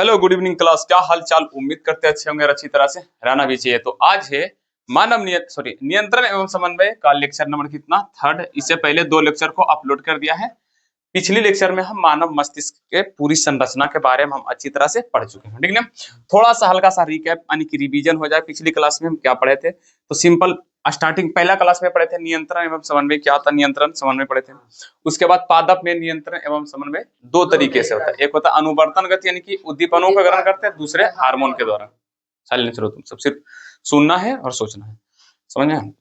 Hello good evening class, क्या हाल चाल। उम्मीद करते हैं अच्छे होंगे और अच्छी तरह से रहना भी चाहिए। तो आज है नियंत्रण एवं समन्वय का लेक्चर नंबर कितना, थर्ड। इससे पहले दो लेक्चर को अपलोड कर दिया है। पिछली लेक्चर में हम मानव मस्तिष्क के पूरी संरचना के बारे में हम अच्छी तरह से पढ़ चुके हैं, ठीक है। थोड़ा सा हल्का सा रिकैप यानी कि रिवीजन हो जाए। पिछली क्लास में हम क्या पढ़े थे, तो सिंपल स्टार्टिंग पहला क्लास में पढ़े थे नियंत्रण एवं समन्वय क्या होता है, नियंत्रण समन्वय पढ़े थे। उसके बाद पादप में नियंत्रण एवं समन्वय दो तरीके से होता है, एक होता है अनुवर्तन गति यानी कि उद्दीपनों का ग्रहण करते हैं, दूसरे हार्मोन के द्वारा। साइलेंस रहो, तुम सब सिर्फ सुनना है और सोचना है, समझ में।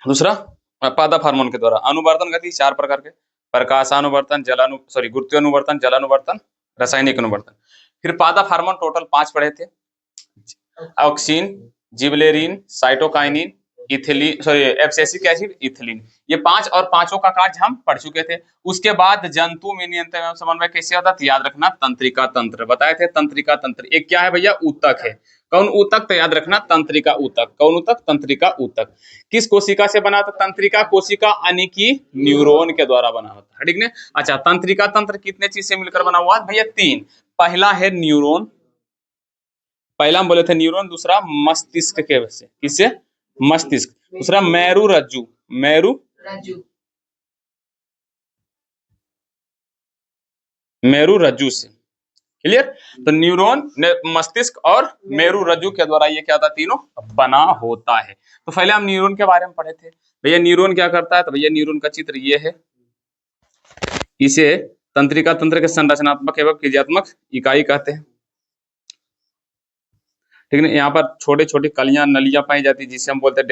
दूसरा पादप हार्मोन के द्वारा। अनुवर्तन गति चार प्रकार के, प्रकाशानुवर्तन, गुरुत्वीय अनुवर्तन, जलानुवर्तन, रासायनिक अनुवर्तन। फिर पादप हार्मोन टोटल 5 पढ़े थे, oxygen, gibberellin, cytokinin, abscisic acid, ethylene. ये 5 और पांचों का कार्य हम पढ़ चुके थे। उसके बाद जंतु में नियंत्रण एवं समन्वय कैसे होता है, याद रखना तंत्रिका तंत्र बताए थे। तंत्रिका तंत्र एक क्या है भैया, ऊतक है। कौन ऊतक, तो याद रखना तंत्रिका ऊतक। कौन ऊतक, तंत्रिका ऊतक। किस कोशिका से बना था, तंत्रिका कोशिका यानी कि न्यूरॉन के द्वारा बना होता है, ठीक है। अच्छा, तंत्रिका तंत्र कितने चीज से मिलकर बना हुआ है भैया, 3। पहला है न्यूरॉन, पहला हम बोले थे न्यूरॉन। दूसरा मस्तिष्क के वजह से, किससे, मस्तिष्क। दूसरा मेरु रज्जु, मेरु रज्जु से, क्लियर। तो न्यूरॉन, मस्तिष्क और मेरु रज्जु के द्वारा ये क्या था, तीनों बना होता है। तो पहले हम न्यूरॉन के बारे में पढ़े थे। भैया न्यूरॉन क्या करता है, तो भैया न्यूरॉन का चित्र ये है। इसे तंत्रिका तंत्र के संरचनात्मक एवं क्रियात्मक इकाई कहते हैं, ठीक है। यहाँ पर छोटे छोटे कलियां नलियां पाई जाती है, जिसे हम बोलते हैं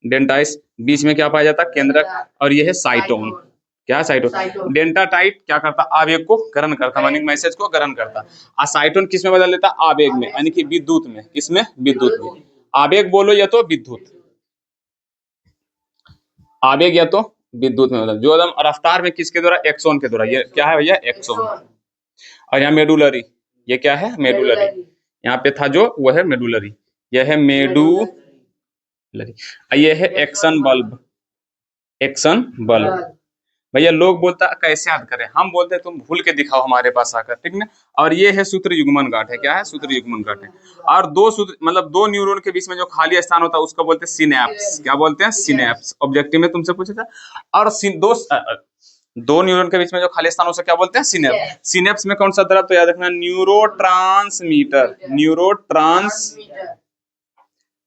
डेंटाइस। बीच में क्या पाया जाता है, केंद्रक। और ये है साइटोन। क्या है, साइटोन। डेंटाटाइट क्या करता, आवेग को ग्रहण करता, मानी मैसेज को ग्रहण करता। और साइटोन किस में बदल देता, आवेग में, यानी कि विद्युत में। किसमें, विद्युत में। आवेग बोलो या तो विद्युत, आवेग या तो विद्युत में बदल। जो एकदम रफ्तार में किसके द्वारा, एक्सोन के द्वारा। ये क्या है भैया, एक्सोन। और यहाँ मेडुलरी, ये क्या है, मेडुलरी। यहाँ पे था जो, वो है मेडुलरी। यह है मेडुलरी। ये है एक्शन बल्ब, एक्शन बल्ब। भैया लोग बोलता कैसे याद करें, हम बोलते हैं तुम भूल के दिखाओ हमारे पास आकर, ठीक ना। और ये है सूत्र युग्मन गांठ है, क्या है, सूत्र युग्मन गांठ है। और दो सूत्र मतलब दो न्यूरॉन के बीच में जो खाली स्थान होता है उसको बोलते हैं सिनेप्स। क्या बोलते हैं, सिनेप्स। ऑब्जेक्टिव में तुमसे पूछा था। और दो न्यूरॉन के बीच में जो खाली स्थान उसे क्या बोलते हैं, सिनेप्स। सिनेप्स में कौन सा द्रव, तो याद रखना न्यूरोट्रांसमीटर,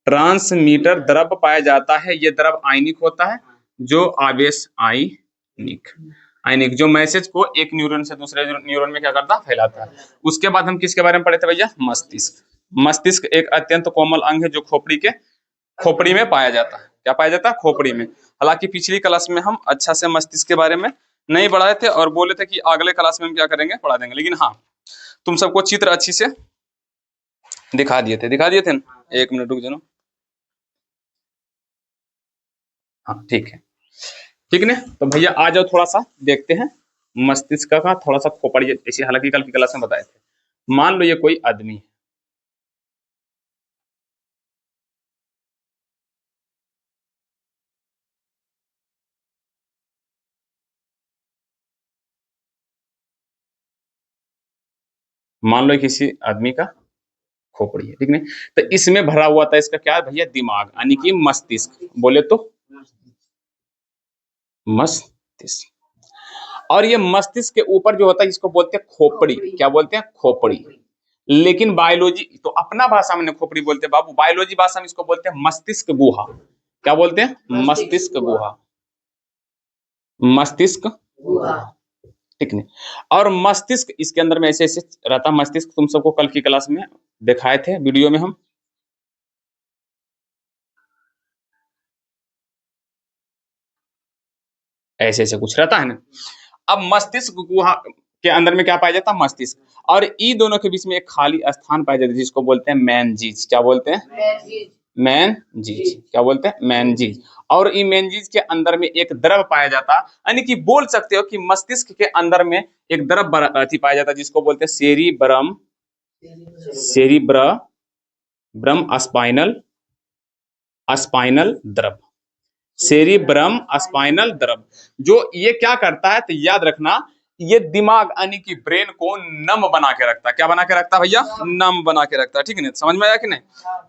ट्रांसमीटर द्रव पाया जाता है। ये द्रव आयनिक होता है, जो आवेश आयनिक जो मैसेज को एक न्यूरॉन से दूसरे न्यूरॉन में क्या करता, फैलाता है। उसके बाद हम किसके बारे में पढ़े थे भैया, मस्तिष्क। मस्तिष्क एक अत्यंत कोमल अंग है, जो खोपड़ी में पाया जाता है। क्या पाया जाता है, खोपड़ी में। हालांकि पिछली क्लास में हम अच्छा से मस्तिष्क के बारे में नहीं पढ़ाए थे और बोले थे कि अगले क्लास में हम क्या करेंगे, पढ़ा देंगे। लेकिन हाँ, तुम सबको चित्र अच्छी से दिखा दिए थे ना। एक मिनट रुक जाना। हाँ ठीक है, ठीक है। तो भैया आ जाओ, थोड़ा सा देखते हैं मस्तिष्क का थोड़ा सा खोपड़ी। ऐसे हालांकि कल की क्लास में बताए थे। मान लो ये कोई आदमी है, मान लो किसी आदमी का खोपड़ी है, ठीक है। तो इसमें भरा हुआ था, इसका क्या है भैया, दिमाग, यानी कि मस्तिष्क। बोले तो मस्तिष्क। और ये मस्तिष्क के ऊपर जो होता है इसको बोलते हैं खोपड़ी। क्या बोलते हैं, खोपड़ी। लेकिन बायोलॉजी तो अपना भाषा में खोपड़ी बोलते हैं बाबू, बायोलॉजी भाषा में इसको बोलते हैं मस्तिष्क गुहा। क्या बोलते हैं, मस्तिष्क गुहा, मस्तिष्क गुहा, ठीक है। और मस्तिष्क इसके अंदर में ऐसे ऐसे रहता है मस्तिष्क। तुम सबको कल की क्लास में दिखाए थे, वीडियो में हम ऐसे ऐसे कुछ रहता है ना। अब मस्तिष्क गुहा के अंदर में क्या पाया जाता है, मस्तिष्क। और ई दोनों के बीच में एक खाली स्थान पाया जाता है, जिसको बोलते हैं मेनजीज। क्या बोलते हैं, मेनजीज। क्या बोलते हैं, मेनजीज। और ई मेनजीज के अंदर में एक द्रव पाया जाता, यानी कि बोल सकते हो कि मस्तिष्क के अंदर में एक द्रव पाया जाता, जिसको बोलते हैं सेरिब्रम स्पाइनल द्रव। सेरिब्रम स्पाइनल द्रव। जो ये क्या करता है, तो याद रखना, ये दिमाग यानी कि ब्रेन को नम बना के रखता है। क्या बना के रखता है भैया? नम बना के रखता है। ठीक है ना, समझ में आया कि नहीं?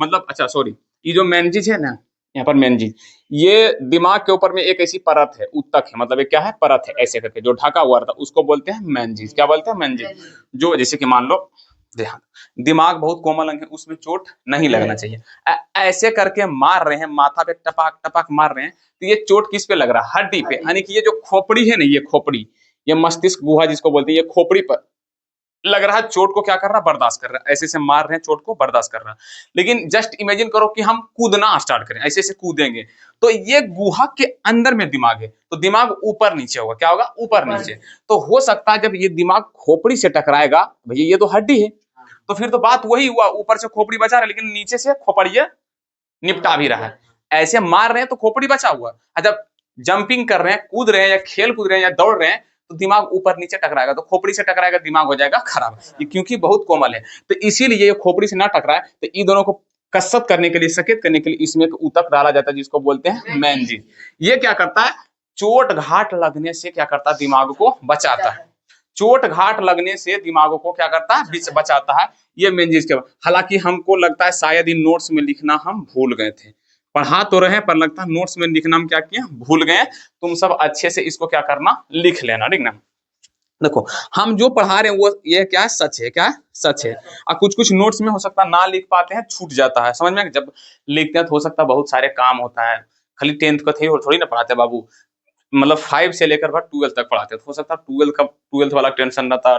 मतलब अच्छा सॉरी, ये जो मेनिंजेस है ना, यहाँ पर मेनिंजेस, ये दिमाग के ऊपर में एक ऐसी परत है, ऊतक है, मतलब ये क्या है, परत है ऐसे करके जो ढका हुआ रहता है, उसको बोलते हैं मेनिंजेस। क्या बोलते हैं? मेनिंजेस। जो जैसे कि मान लो ध्यान, दिमाग बहुत कोमल अंग है, उसमें चोट नहीं लगना चाहिए। ऐसे करके मार रहे हैं, माथा पे टपाक टपाक मार रहे हैं, तो ये चोट किस पे लग रहा है? हड्डी पे, यानी कि ये जो खोपड़ी है ना, ये खोपड़ी, ये मस्तिष्क गुहा जिसको बोलते हैं, ये खोपड़ी पर लग रहा है, चोट को क्या कर रहा है? बर्दाश्त कर रहा है। ऐसे से मार रहे हैं, चोट को बर्दाश्त कर रहा है। लेकिन जस्ट इमेजिन करो कि हम कूदना स्टार्ट करें, ऐसे ऐसे कूदेंगे, तो ये गुहा के अंदर में दिमाग है, तो दिमाग ऊपर नीचे होगा। क्या होगा? ऊपर नीचे। तो हो सकता है जब ये दिमाग खोपड़ी से टकराएगा, भैया ये तो हड्डी है, तो फिर तो बात वही हुआ, ऊपर से खोपड़ी बचा रहा है लेकिन नीचे से खोपड़िया निपटा भी रहा है। ऐसे मार रहे हैं तो खोपड़ी बचा हुआ, और जब जंपिंग कर रहे हैं, कूद रहे हैं, या खेल कूद रहे हैं, या दौड़ रहे हैं, तो दिमाग ऊपर नीचे टकराएगा, तो खोपड़ी से टकराएगा, दिमाग हो जाएगा खराब। ये क्योंकि बहुत कोमल है, तो इसीलिए ये खोपड़ी से ना टकराए, तो इन दोनों को कसरत करने के लिए, सकेत करने के लिए इसमें एक ऊतक डाला जाता है जिसको बोलते हैं मेनिंजेस। ये क्या करता है? चोट घाट लगने से क्या करता है? दिमाग को बचाता है। चोट घाट लगने से दिमाग को क्या करता है? बचाता है। ये मेनिंजेस के, हालांकि हमको लगता है शायद इन नोट्स में लिखना हम भूल गए थे, पढ़ा तो रहे पर लगता है नोट्स में लिखना हम क्या किए? भूल गए। तुम सब अच्छे से इसको क्या करना? लिख लेना, ठीक ना। देखो, हम जो पढ़ा रहे हैं वो ये क्या है? सच है। क्या है? सच है। और कुछ कुछ नोट्स में हो सकता है ना लिख पाते हैं, छूट जाता है, समझ में? जब लिखते हैं तो हो सकता है बहुत सारे काम होता है, खाली 10th का थे और थोड़ी ना पढ़ाते बाबू, मतलब 5 से लेकर 12 तक पढ़ाते हैं, तो हो सकता है 12 वाला टेंशन रहता,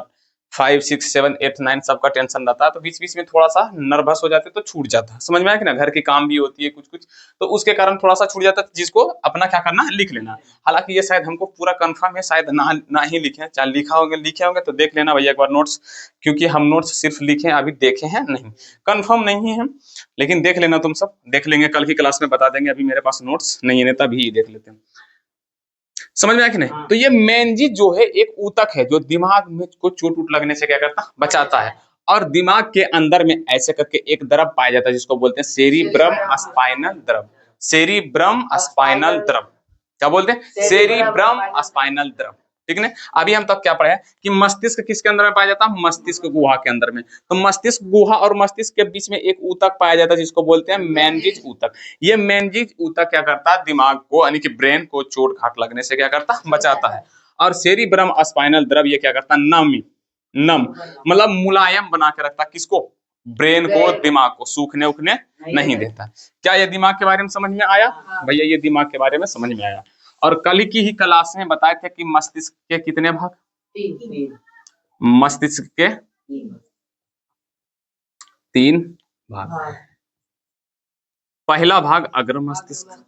5 6 7 8 9 सबका टेंशन रहता है, तो बीच बीच में थोड़ा सा नर्वस हो जाते तो छूट जाता है, समझ में आया कि ना। घर के काम भी होती है कुछ कुछ, तो उसके कारण थोड़ा सा छूट जाता है, जिसको अपना क्या करना है? लिख लेना। हालांकि ये शायद हमको पूरा कंफर्म है, शायद ना ही लिखे, चाहे लिखे होंगे तो देख लेना भैया एक बार नोट्स, क्योंकि हम नोट्स सिर्फ लिखे अभी देखे हैं नहीं, कंफर्म नहीं है, लेकिन देख लेना, तुम सब देख लेंगे, कल की क्लास में बता देंगे, अभी मेरे पास नोट्स नहीं है, तभी देख लेते हैं। समझ में आया कि नहीं? तो ये मेनिंजेस जो है एक ऊतक है जो दिमाग में को चोट उट लगने से क्या करता? बचाता है। और दिमाग के अंदर में ऐसे करके एक द्रव पाया जाता है जिसको बोलते हैं सेरिब्रम स्पाइनल द्रव। सेरिब्रम स्पाइनल द्रव। क्या बोलते हैं? सेरिब्रम स्पाइनल द्रव। ठीक है। अभी हम तक क्या पढ़े कि मस्तिष्क किसके अंदर में पाया जाता है? मस्तिष्क गुहा के अंदर में। तो मस्तिष्क गुहा और मस्तिष्क के बीच में एक ऊतक पाया जाता है जिसको बोलते हैं मेनिंजेस ऊतक। ये मेनिंजेस ऊतक क्या करता है? दिमाग को यानी कि ब्रेन को चोट घाट लगने से क्या करता है? बचाता है। और सेरिब्रम स्पाइनल द्रव ये क्या करता है? नम मतलब मुलायम बना के रखता है, किसको? ब्रेन को, दिमाग को सूखने उखने नहीं देता। क्या ये दिमाग के बारे में समझ में आया भैया? ये दिमाग के बारे में समझ में आया। और कल की ही क्लास में बताए थे कि मस्तिष्क के कितने भाग? मस्तिष्क के 3 भाग। पहला भाग अग्र मस्तिष्क,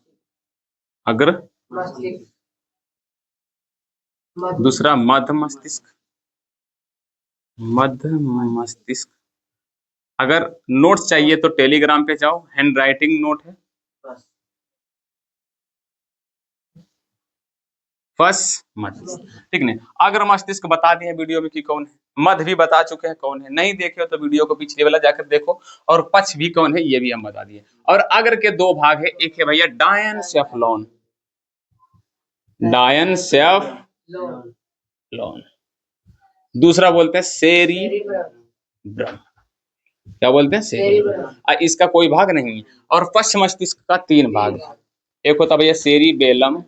अग्र, दूसरा मध्य मस्तिष्क, मध्य मस्तिष्क। अगर नोट्स चाहिए तो टेलीग्राम पे जाओ, हैंड राइटिंग नोट है। फर्स्ट मस्तिष्क, ठीक नहीं। अग्र मस्तिष्क बता दिए वीडियो में कि कौन है, मध्य भी बता चुके हैं कौन है, नहीं देखे हो तो वीडियो को पिछले वाला जाकर देखो, और पक्ष भी कौन है ये भी हम बता दिए। और अग्र के 2 भाग है, एक है भैया डायनसेफलॉन, डायनसेफलॉन, दूसरा बोलते हैं सेरिब्रम। क्या बोलते हैं? सेरिब्रम। इसका कोई भाग नहीं है। और पश्च मस्तिष्क का 3 भाग है, एक होता भैया सेरिबेलम,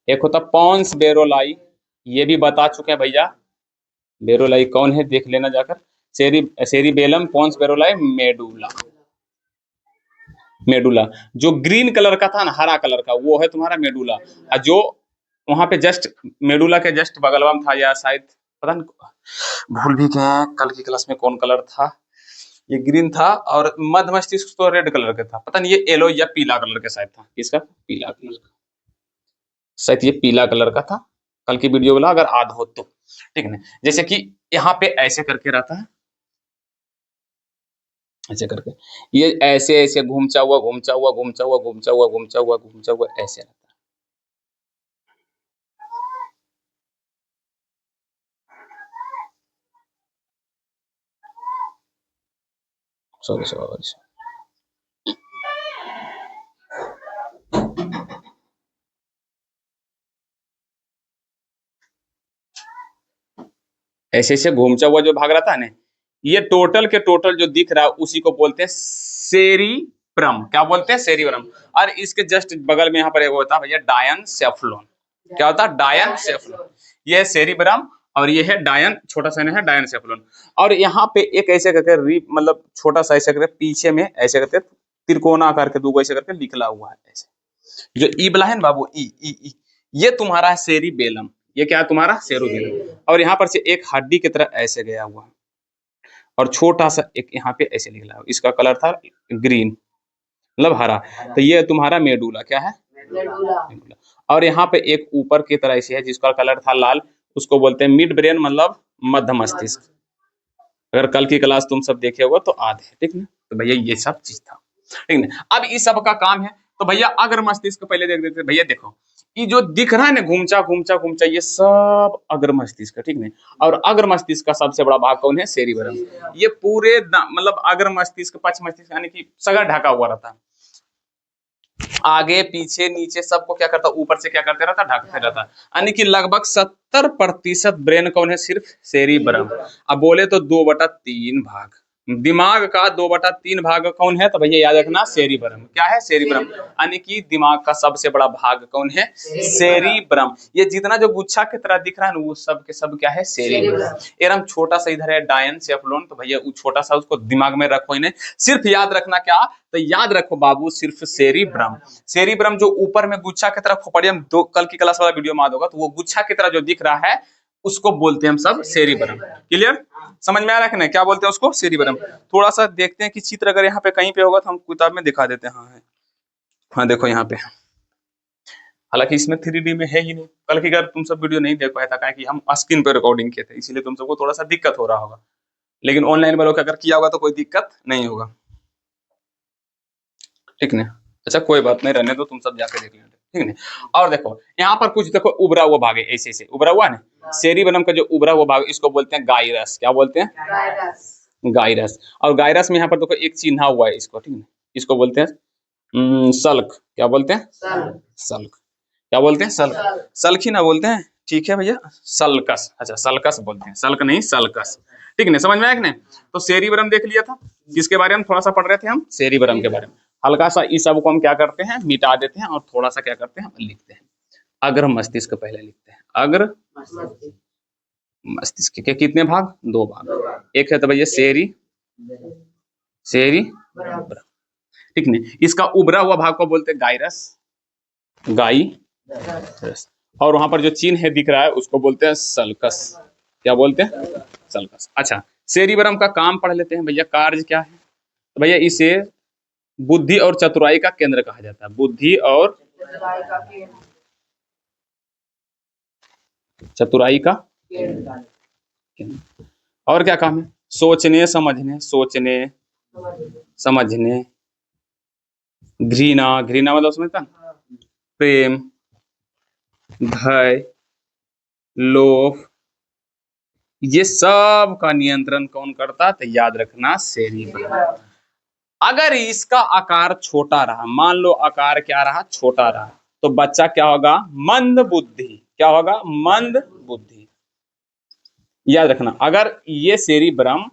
एक होता पॉन्स बेरोलाई, ये भी बता चुके हैं भैया, बेरोलाई कौन है देख लेना जाकर। Cerebellum, pons Varolii, medulla. Medulla जो ग्रीन कलर का था ना, हरा कलर का, वो है तुम्हारा मेडुला। और जो वहां पे जस्ट मेडुला के जस्ट बगलवा में था, या शायद पता नहीं, भूल भी गए कल की क्लास में कौन कलर था, ये ग्रीन था, और मध्य मस्तिष्क तो रेड कलर का था, पता नहीं ये येलो या पीला कलर का शायद था। किसका? पीला कलर का, शायद ये पीला कलर का था, कल की वीडियो वाला अगर याद हो तो, ठीक है। जैसे कि यहाँ पे ऐसे करके रहता है, ऐसे करके, ये ऐसे ऐसे घूमचा हुआ घूमचा हुआ घूमचा हुआ घूमचा हुआ घूमचा हुआ घूमचा हुआ ऐसे रहता है। Sorry sorry. ऐसे ऐसे घूमचा हुआ जो भाग रहता है ना, ये टोटल के टोटल जो दिख रहा है उसी को बोलते हैं सेरिब्रम। क्या बोलते हैं? सेरिब्रम। और इसके जस्ट बगल में यहाँ पर एक होता है भैया डायनसेफ्लोन। क्या होता है? डायनसेफ्लोन। ये सेरिब्रम और ये है डायन, छोटा सा है डायनसेफ्लोन। और यहाँ पे एक ऐसे करके मतलब छोटा सा ऐसे करके पीछे में ऐसे करके त्रिकोणा आकार के दो ऐसे करके निकला हुआ है ऐसे। जो ई बला है ना बाबू, ई ई ई, ये तुम्हारा है सेरिबेलम। ये क्या है तुम्हारा? सेरिबेलम। और यहाँ पर से एक हड्डी की तरह ऐसे गया हुआ है और छोटा सा एक यहाँ पे ऐसे निकला है, इसका कलर था ग्रीन, मतलब हरा। तो ये तुम्हारा मेडुला। क्या है? मेडुला। और यहाँ पे एक ऊपर की तरह ऐसे है जिसका कलर था लाल, उसको बोलते हैं मिड ब्रेन, मतलब मध्य मस्तिष्क। अगर कल की क्लास तुम सब देखे होगा तो आधे, ठीक ना। तो भैया ये सब चीज था, ठीक ना। अब इस सब का काम है तो भैया अग्र मस्तिष्क पहले देख देते। भैया देखो, ये जो दिख रहा है ना घूमचा घूमचा घूमचा, ये सब अग्र मस्तिष्क, ठीक है। और अग्र मस्तिष्क का सबसे बड़ा भाग कौन है? सेरिबेलम। ये पूरे मतलब अग्र मस्तिष्क पक्ष मस्तिष्क यानी कि सगा ढका हुआ रहता है, आगे पीछे नीचे सबको क्या करता, ऊपर से क्या करते रहता, ढकते रहता। यानी कि लगभग 70% ब्रेन कौन है? सिर्फ सेरिब्रम। अब बोले तो 2/3 भाग दिमाग का, 2/3 भाग कौन है? तो भैया याद रखना सेरिब्रम। क्या है? सेरिब्रम। यानी कि दिमाग का सबसे बड़ा भाग कौन है? सेरिब्रम। ये जितना जो गुच्छा की तरह दिख रहा है ना, वो सब के सब क्या है? सेरिब्रम। एकदम छोटा सा इधर है डायनसेफ्लोन, तो भैया वो छोटा सा उसको दिमाग में रखो, इन्हें सिर्फ याद रखना। क्या? तो याद रखो बाबू, सिर्फ सेरिब्रम। सेरिब्रम जो ऊपर में गुच्छा की तरह खोपड़िया, दो कल की क्लास वाला वीडियो में याद होगा, तो वो गुच्छा की तरह जो दिख रहा है उसको बोलते हैं हम सब सेरिब्रम। क्लियर? समझ में आ रहा है कि नहीं? क्या बोलते हैं उसको? सेरिब्रम। थोड़ा सा देखते हैं कि चित्र अगर यहाँ पे कहीं पे होगा तो हम किताब में दिखा देते हैं। हाँ है, हाँ देखो यहाँ पे। हालांकि इसमें 3D में है ही नहीं। कल की अगर तुम सब वीडियो नहीं देख पाया था कि हम स्क्रीन पे रिकॉर्डिंग किए थे, इसीलिए तुम सबको थोड़ा सा दिक्कत हो रहा होगा। लेकिन ऑनलाइन वालों का अगर किया होगा तो कोई दिक्कत नहीं होगा, ठीक है। अच्छा कोई बात नहीं, रहने दो, तुम सब जाके देख लेना, ठीक है। और देखो यहाँ पर कुछ देखो उभरा हुआ भाग है, ऐसे ऐसे उभरा हुआ है ना। सेरिब्रम का जो उभरा हुआ भाग, इसको बोलते हैं गाइरस। क्या बोलते हैं? गाइरस। और गाइरस में यहाँ पर देखो एक चिन्हा हुआ है इसको, ठीक है। इसको बोलते हैं सल्क। क्या बोलते हैं? सल्क। क्या बोलते हैं? सल्क। सल्क ही ना बोलते हैं, ठीक है भैया, सल्कस। अच्छा सल्कस बोलते हैं, सल्क नहीं, सल्कस, ठीक है। समझ में आया कि नहीं? तो सेरिब्रम देख लिया था, किसके बारे में थोड़ा सा पढ़ रहे थे हम? सेरिब्रम के बारे में। हल्का सा इस सब को हम क्या करते हैं? मिटा देते हैं और थोड़ा सा क्या करते हैं? लिखते हैं। अग्र मस्तिष्क पहले लिखते हैं। अग्र मस्तिष्क के कितने भाग? 2 भाग। एक है तो भैया सेरिब्रम, ठीक है। इसका उभरा हुआ भाग को बोलते हैं गाइरस, गाइरस। और वहां पर जो चिन्ह है दिख रहा है उसको बोलते हैं सल्कस। क्या बोलते हैं? सल्कस। अच्छा सेरिब्रम का काम पढ़ लेते हैं भैया। कार्य क्या है? तो भैया इसे बुद्धि और चतुराई का केंद्र कहा जाता है। बुद्धि और चतुराई का केंद्र। और क्या काम है? सोचने समझने, सोचने समझने, घृणा, घृणा मतलब समझता है, प्रेम, भय, लोभ, ये सब का नियंत्रण कौन करता है? तो याद रखना सेरिब्रम। अगर इसका आकार छोटा रहा, मान लो आकार क्या रहा? छोटा रहा, तो बच्चा क्या होगा? मंद बुद्धि। क्या होगा? मंद बुद्धि। याद रखना, अगर ये सेरिब्रम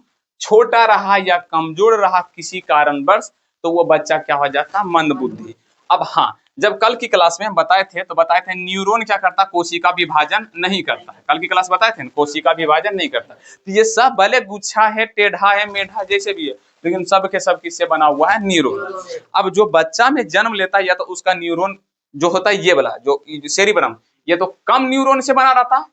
छोटा रहा या कमजोर रहा किसी कारणवश, तो वो बच्चा क्या हो जाता? मंद बुद्धि। अब हाँ, जब कल की क्लास में हम बताए थे तो बताए थे न्यूरॉन क्या करता? कोशिका विभाजन नहीं करता है। कल की क्लास बताए थे, कोशिका विभाजन नहीं करता। तो ये सब भले गुच्छा है, टेढ़ा है, मेढ़ा जैसे भी है, लेकिन सब के सब किससे बना हुआ है? न्यूरॉन। अब जो बच्चा में जन्म लेता है, या तो उसका न्यूरॉन जो होता है ये वाला जो सेरिब्रम, ये तो कम न्यूरॉन से बना रहता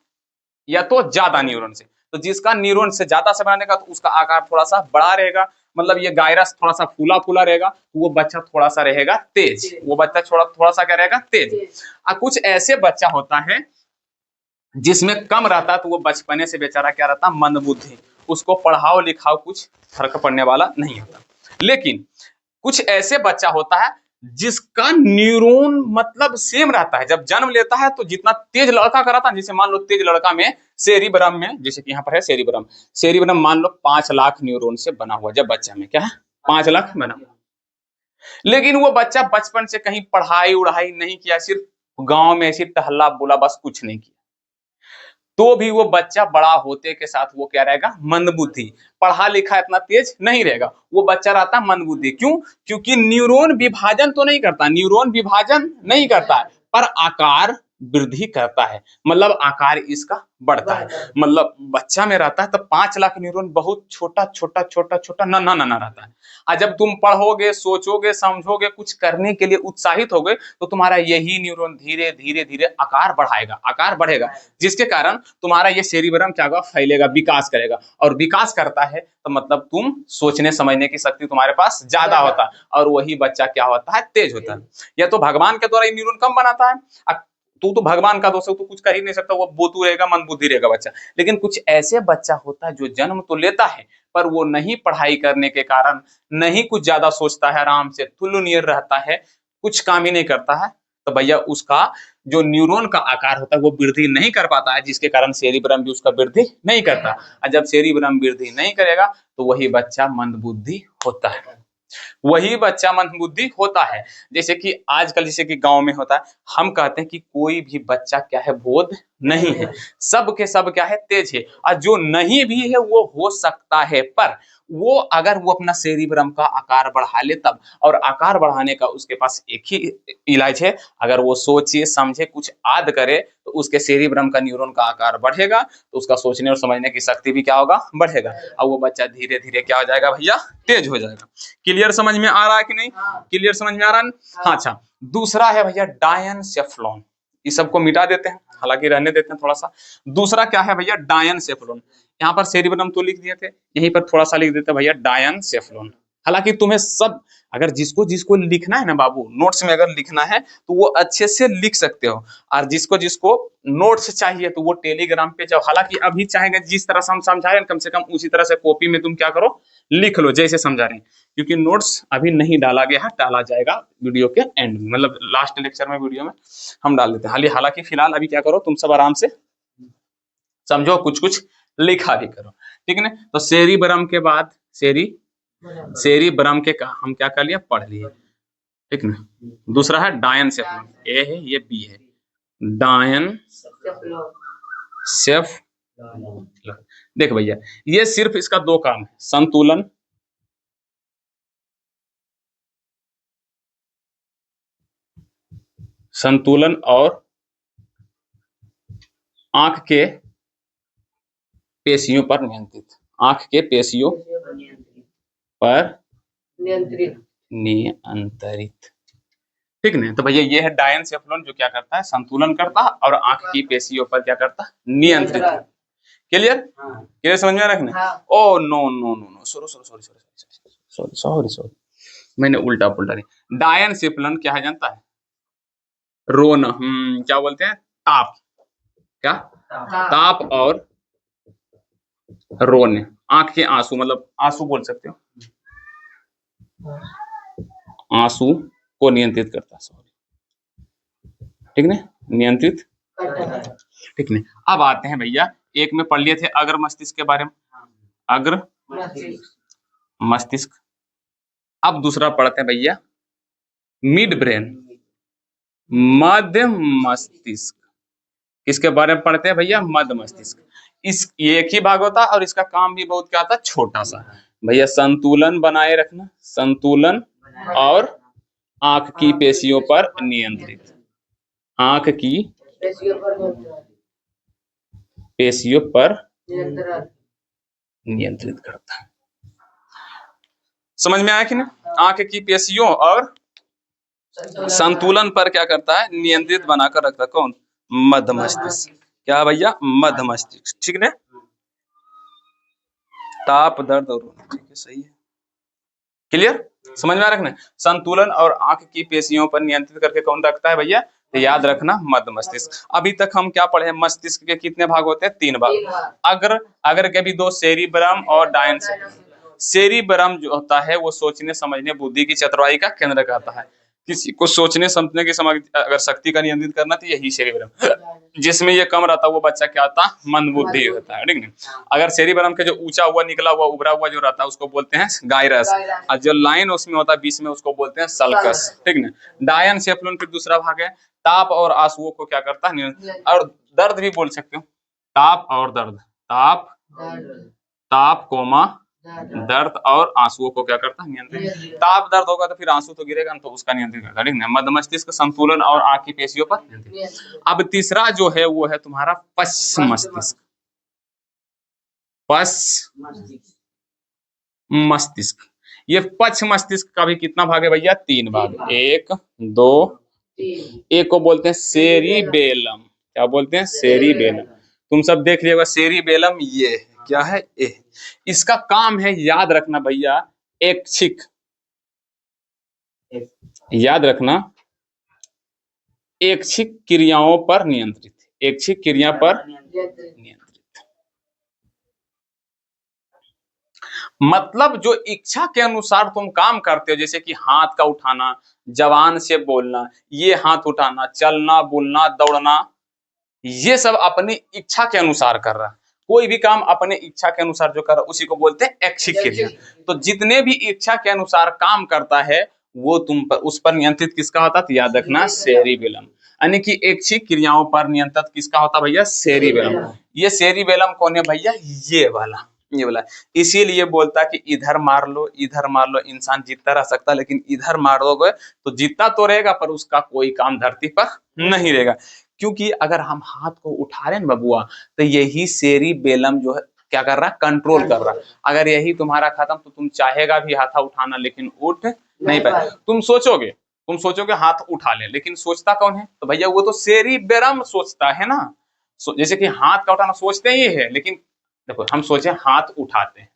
या तो ज्यादा न्यूरॉन से। तो जिसका न्यूरॉन से ज्यादा से बनाने का, तो उसका आकार थोड़ा सा बड़ा रहेगा, मतलब ये गायरस थोड़ा सा फूला फूला रहेगा, तो वो बच्चा थोड़ा सा रहेगा तेज। वो बच्चा थोड़ा सा क्या रहेगा? तेज। कुछ ऐसे बच्चा होता है जिसमें कम रहता है, तो वो बचपने से बेचारा क्या रहता? मंदबुद्धि। उसको पढ़ाओ लिखाओ कुछ फर्क पड़ने वाला नहीं होता। लेकिन कुछ ऐसे बच्चा होता है जिसका न्यूरॉन मतलब सेम रहता है, जब जन्म लेता है तो जितना तेज लड़का का रहता है, जैसे मान लो तेज लड़का में सेरिब्रम में, जैसे कि यहाँ पर है सेरिब्रम, सेरिब्रम मान लो 5 लाख न्यूरॉन से बना हुआ, जब बच्चा में क्या है? 5 लाख बना हुआ। लेकिन वो बच्चा बचपन से कहीं पढ़ाई उढ़ाई नहीं किया, सिर्फ गांव में ऐसी टहला बोला, बस कुछ नहीं किया, तो भी वो बच्चा बड़ा होते के साथ वो क्या रहेगा, मंदबुद्धि, पढ़ा लिखा इतना तेज नहीं रहेगा, वो बच्चा रहता मंदबुद्धि। क्यों? क्योंकि न्यूरॉन विभाजन तो नहीं करता, न्यूरॉन विभाजन नहीं करता है, पर आकार वृद्धि करता है, मतलब आकार इसका बढ़ता है। मतलब बच्चा में रहता है तो 5 लाख न्यूरॉन बहुत छोटा छोटा छोटा छोटा नन्हा नन्हा रहता है। और जब तुम पढ़ोगे, सोचोगे, समझोगे, कुछ करने के लिए उत्साहित होगे, तो तुम्हारा यही न्यूरॉन धीरे धीरे धीरे आकार बढ़ाएगा, आकार बढ़ेगा, जिसके कारण तुम्हारा ये सेरिब्रम क्या होगा, फैलेगा, विकास करेगा। और विकास करता है तो मतलब तुम सोचने समझने की शक्ति तुम्हारे पास ज्यादा होता है, और वही बच्चा क्या होता है, तेज होता है। या तो भगवान के द्वारा ये न्यूरॉन कम बनाता है, तू तो भगवान का दोस्त है, तू कुछ कर ही नहीं सकता, वो बोतू रहेगा, मंदबुद्धि रहेगा बच्चा। लेकिन कुछ ऐसे बच्चा होता है जो जन्म तो लेता है, पर वो नहीं पढ़ाई करने के कारण नहीं कुछ ज्यादा सोचता है, आराम से टुल्लू नियर रहता है, कुछ काम ही नहीं करता है, तो भैया उसका जो न्यूरॉन का आकार होता है वो वृद्धि नहीं कर पाता है, जिसके कारण सेरिब्रम भी उसका वृद्धि नहीं करता। और जब सेरिब्रम वृद्धि नहीं करेगा तो वही बच्चा मंदबुद्धि होता है, वही बच्चा मंदबुद्धि होता है। जैसे कि आजकल जैसे कि गांव में होता है, हम कहते हैं कि कोई भी बच्चा क्या है, बोध नहीं है, सब के सब क्या है, तेज है। और जो नहीं भी है वो हो सकता है, पर वो अगर वो अपना सेरिब्रम का आकार बढ़ा ले तब, और आकार बढ़ाने का उसके पास एक ही इलाज है, अगर वो सोचे समझे कुछ आद करे तो उसके सेरिब्रम का न्यूरॉन का आकार बढ़ेगा, तो उसका सोचने और समझने की शक्ति भी क्या होगा, बढ़ेगा, और वो बच्चा धीरे धीरे क्या हो जाएगा भैया, तेज हो जाएगा। क्लियर समझ में आ रहा है कि नहीं? क्लियर समझ में आ रहा है? हाँ, अच्छा। दूसरा है भैया डायनसेफ्लॉन, इस सबको मिटा देते हैं, हालांकि रहने देते हैं थोड़ा सा। दूसरा क्या है भैया, डायनसेफ्लॉन। यहाँ पर सेरिब्रम तो लिख दिए थे, यहीं पर थोड़ा सा लिख देते हैं भैया डायनसेफ्लॉन। हालांकि तुम्हें सब, अगर जिसको जिसको लिखना है ना बाबू, नोट्स में अगर लिखना है तो वो अच्छे से लिख सकते हो, और जिसको जिसको नोट्स चाहिए तो वो टेलीग्राम पे जाओ। हालांकि अभी चाहेंगे जिस तरह से हम समझा रहे हैं, कम से कम उसी तरह से कॉपी में तुम क्या करो, लिख लो जैसे समझा रहे हैं, क्योंकि नोट्स अभी नहीं डाला गया है, डाला जाएगा वीडियो के एंड में, मतलब लास्ट लेक्चर में, वीडियो में हम डाल देते हैं। हालांकि फिलहाल अभी क्या करो, तुम सब आराम से समझो, कुछ कुछ लिखा भी करो, ठीक है ना। तो सेरिब्रम के बाद सेरिब्रम के का हम क्या कर लिया, पढ़ लिए, ठीक ना। दूसरा है डायनसेफ्लॉन, ए है, ये बी है, डायनसेफ्लॉन। देख भैया, ये सिर्फ इसका 2 काम है, संतुलन और आंख के पेशियों पर नियंत्रित, आंख के पेशियों पर नियंत्रित, ठीक है। तो भैया ये है डायनसेफ्लॉन, जो क्या करता है, संतुलन करता है और आंख की पेशियों पर क्या करता है, नियंत्रित। क्लियर? क्लियर समझ में रखना। Oh no no no no, sorry, मैंने उल्टा पुल्टा नहीं। डायनसेफ्लॉन क्या है जानता है, रोना, क्या बोलते हैं, ताप, क्या ताप और रोने, आंख के आंसू, मतलब आंसू बोल सकते हो, आंसू को नियंत्रित करता है, सॉरी, ठीक है, नियंत्रित, ठीक है। अब आते हैं भैया, एक में पढ़ लिए थे अग्र मस्तिष्क के बारे में, अग्र मस्तिष्क। अब दूसरा पढ़ते हैं भैया मिड ब्रेन, मध्य मस्तिष्क। किसके बारे में पढ़ते हैं भैया, मध्य मस्तिष्क। इस एक ही भाग होता है और इसका काम भी बहुत क्या होता है, छोटा सा भैया, संतुलन बनाए रखना, संतुलन और आंख की पेशियों पर नियंत्रित, आंख की पेशियों पर नियंत्रित करता है। समझ में आया कि नहीं? आंख की पेशियों और संतुलन पर क्या करता है, नियंत्रित बनाकर रखता है, कौन, मध्य मस्तिष्क। क्या भैया, मध्य मस्तिष्क, ठीक है। ताप, दर्द और रोना, ठीक है, सही है। क्लियर? समझ में आ रखना, संतुलन और आंख की पेशियों पर नियंत्रित करके कौन रखता है भैया, तो याद रखना, मध्य मस्तिष्क। अभी तक हम क्या पढ़े, मस्तिष्क के कितने भाग होते हैं, 3 भाग। अगर के भी 2, सेरिब्रम और डायनसेफ्लॉन। सेरिब्रम जो होता है वो सोचने समझने बुद्धि की चतुराई का केंद्र कहता है। किसी को सोचने समझने की अगर शक्ति का नियंत्रित करना तो यही सेरिब्रम, जिसमें ये कम रहता है वो बच्चा क्या होता है, मंदबुद्धि होता है, ठीक है। अगर सेरिब्रम के जो ऊंचा हुआ, निकला हुआ, उभरा हुआ जो रहता है उसको बोलते हैं गायरस, और जो लाइन उसमें होता है बीच में उसको बोलते हैं सल्कस, ठीक है। डायनसेफ्लॉन फिर दूसरा भाग है, ताप और आंसुओं को क्या करता है, और दर्द भी बोल सकते हो, ताप और दर्द, ताप, ताप कोमा दर्द और आंसुओं को क्या करता है, नियंत्रित। ताप दर्द होगा तो फिर आंसू तो गिरेगा ना, तो उसका नियंत्रित करता है, ठीक है। मध्य मस्तिष्क संतुलन और आंख की पेशियों पर नियंत्रित। अब तीसरा जो है वो है तुम्हारा पश्च मस्तिष्क, पश्च मस्तिष्क। ये पश्च मस्तिष्क का भी कितना भाग है भैया, 3 भाग, 1 2 एक को बोलते हैं सेरिबेलम। क्या बोलते हैं, सेरिबेलम। तुम सब देख लिएगा सेरिबेलम, ये है क्या है, ए। इसका काम है, याद रखना भैया, ऐच्छिक, याद रखना, ऐच्छिक क्रियाओं पर नियंत्रित, ऐच्छिक क्रिया पर नियंत्रित। मतलब जो इच्छा के अनुसार तुम काम करते हो, जैसे कि हाथ का उठाना, जबान से बोलना, ये हाथ उठाना, चलना, बोलना, दौड़ना, ये सब अपनी इच्छा के अनुसार कर रहा है। कोई भी काम अपने इच्छा के अनुसार जो कर रहा है उसी को बोलते हैं ऐच्छिक क्रिया। तो जितने भी इच्छा के अनुसार काम करता है वो तुम पर, उस पर नियंत्रित किसका होता है, तो याद रखना सेरिबेलम। यानी कि ऐच्छिक क्रियाओं पर नियंत्रित किसका होता है भैया, सेरिबेलम। ये सेरिबेलम कौन है भैया, ये वाला, ये वाला। इसीलिए बोलता कि इधर मार लो, इधर मार लो, इंसान जीतता रह सकता, लेकिन इधर मार दोगे तो जीतता तो रहेगा पर उसका कोई काम धरती पर नहीं रहेगा। क्योंकि अगर हम हाथ को उठा रहे हैं बबुआ, तो यही सेरिबेलम जो है क्या कर रहा है, कंट्रोल कर रहा है। अगर यही तुम्हारा खत्म तो तुम चाहेगा भी हाथ उठाना लेकिन उठ नहीं पाए। तुम सोचोगे हाथ उठा ले, लेकिन सोचता कौन है, तो भैया वो तो सेरिबेलम सोचता है ना। जैसे कि हाथ का उठाना सोचते ही है, लेकिन देखो हम सोचे हाथ उठाते हैं,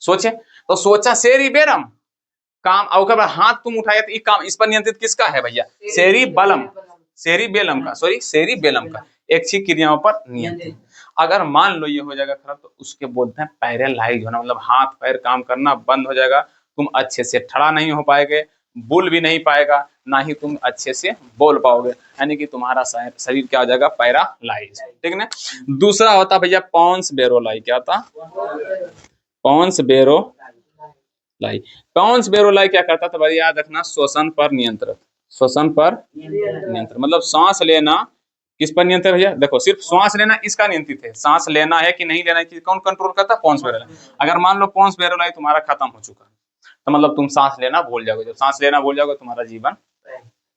सोचे तो सोचा सेरिबेलम काम, और हाथ तुम उठाए तो काम, इस पर नियंत्रित किसका है भैया, सेरिबेलम, सेरिबेलम का, सॉरी सेरिबेलम का, ऐच्छिक क्रियाओं पर नियंत्रित। अगर मान लो ये हो जाएगा खराब तो उसके बोलते हैं पैरालाइज होना, मतलब हाथ पैर काम करना बंद हो जाएगा, तुम अच्छे से खड़ा नहीं हो पाएंगे, बोल भी नहीं पाएगा, ना ही तुम अच्छे से बोल पाओगे, यानी कि तुम्हारा शरीर क्या हो जाएगा, पैरालाइज, ठीक ना। दूसरा होता भैया पॉन्स बेरोलाई, क्या होता, पॉन्स बेरोलाई। पॉन्स बेरोलाई क्या करता था भाई, याद रखना, श्वसन पर नियंत्रण, श्वसन पर नियंत्रण, मतलब सांस लेना किस पर नियंत्रण भैया, देखो सिर्फ सांस लेना इसका नियंत्रित है, सांस लेना है कि नहीं लेना है कौन कंट्रोल करता है, पॉन्स बेरोलाई। अगर मान लो पॉन्स बेरोलाई तुम्हारा खत्म हो चुका है तो मतलब तुम सांस लेना भूल जाओगे, जब सांस लेना भूल जाओगे तुम्हारा जीवन,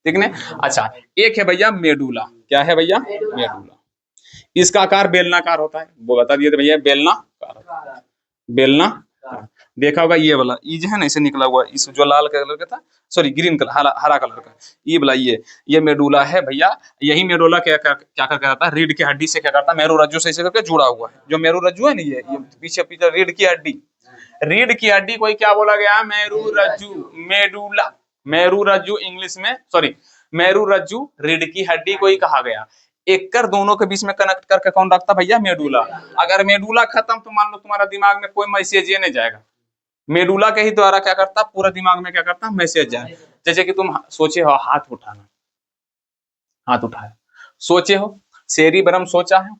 ठीक है। अच्छा, एक है भैया मेडुला, क्या है भैया, मेडुला। इसका आकार बेलनाकार होता है, वो बता दिए थे भैया, बेलनाकार, बेलनाकार। देखा होगा ये वाला, ये जो है ना इसे निकला हुआ, इस जो लाल कलर का था, सॉरी ग्रीन कलर, हरा कलर का, ये वाला, ये मेडुला है भैया। यही मेडुला क्या करके रहता है, रीढ़ की हड्डी से क्या करता है, मेरू रज्जु से इसे करके जुड़ा हुआ है। जो मेरू रज्जु है ना, ये पीछे पीछे रीढ़ की हड्डी, रीढ़ की हड्डी को क्या बोला गया, मेरू रज्जु, मेडुला, मेरू रज्जु इंग्लिश में, सॉरी मेरू रज्जु रीढ़ की हड्डी को ही कहा गया। एककर दोनों के बीच में कनेक्ट करके कौन रखता भैया, मेडुला। अगर मेडुला खत्म तो मान लो तुम्हारा दिमाग में कोई मैसेज ये नहीं जाएगा, मेडुला के ही द्वारा क्या करता, पूरा दिमाग में क्या करता, मैसेज जाए। जैसे कि तुम सोचे हो हाथ उठाना, हाथ उठाया, सोचे हो, सेरिबेलम सोचा है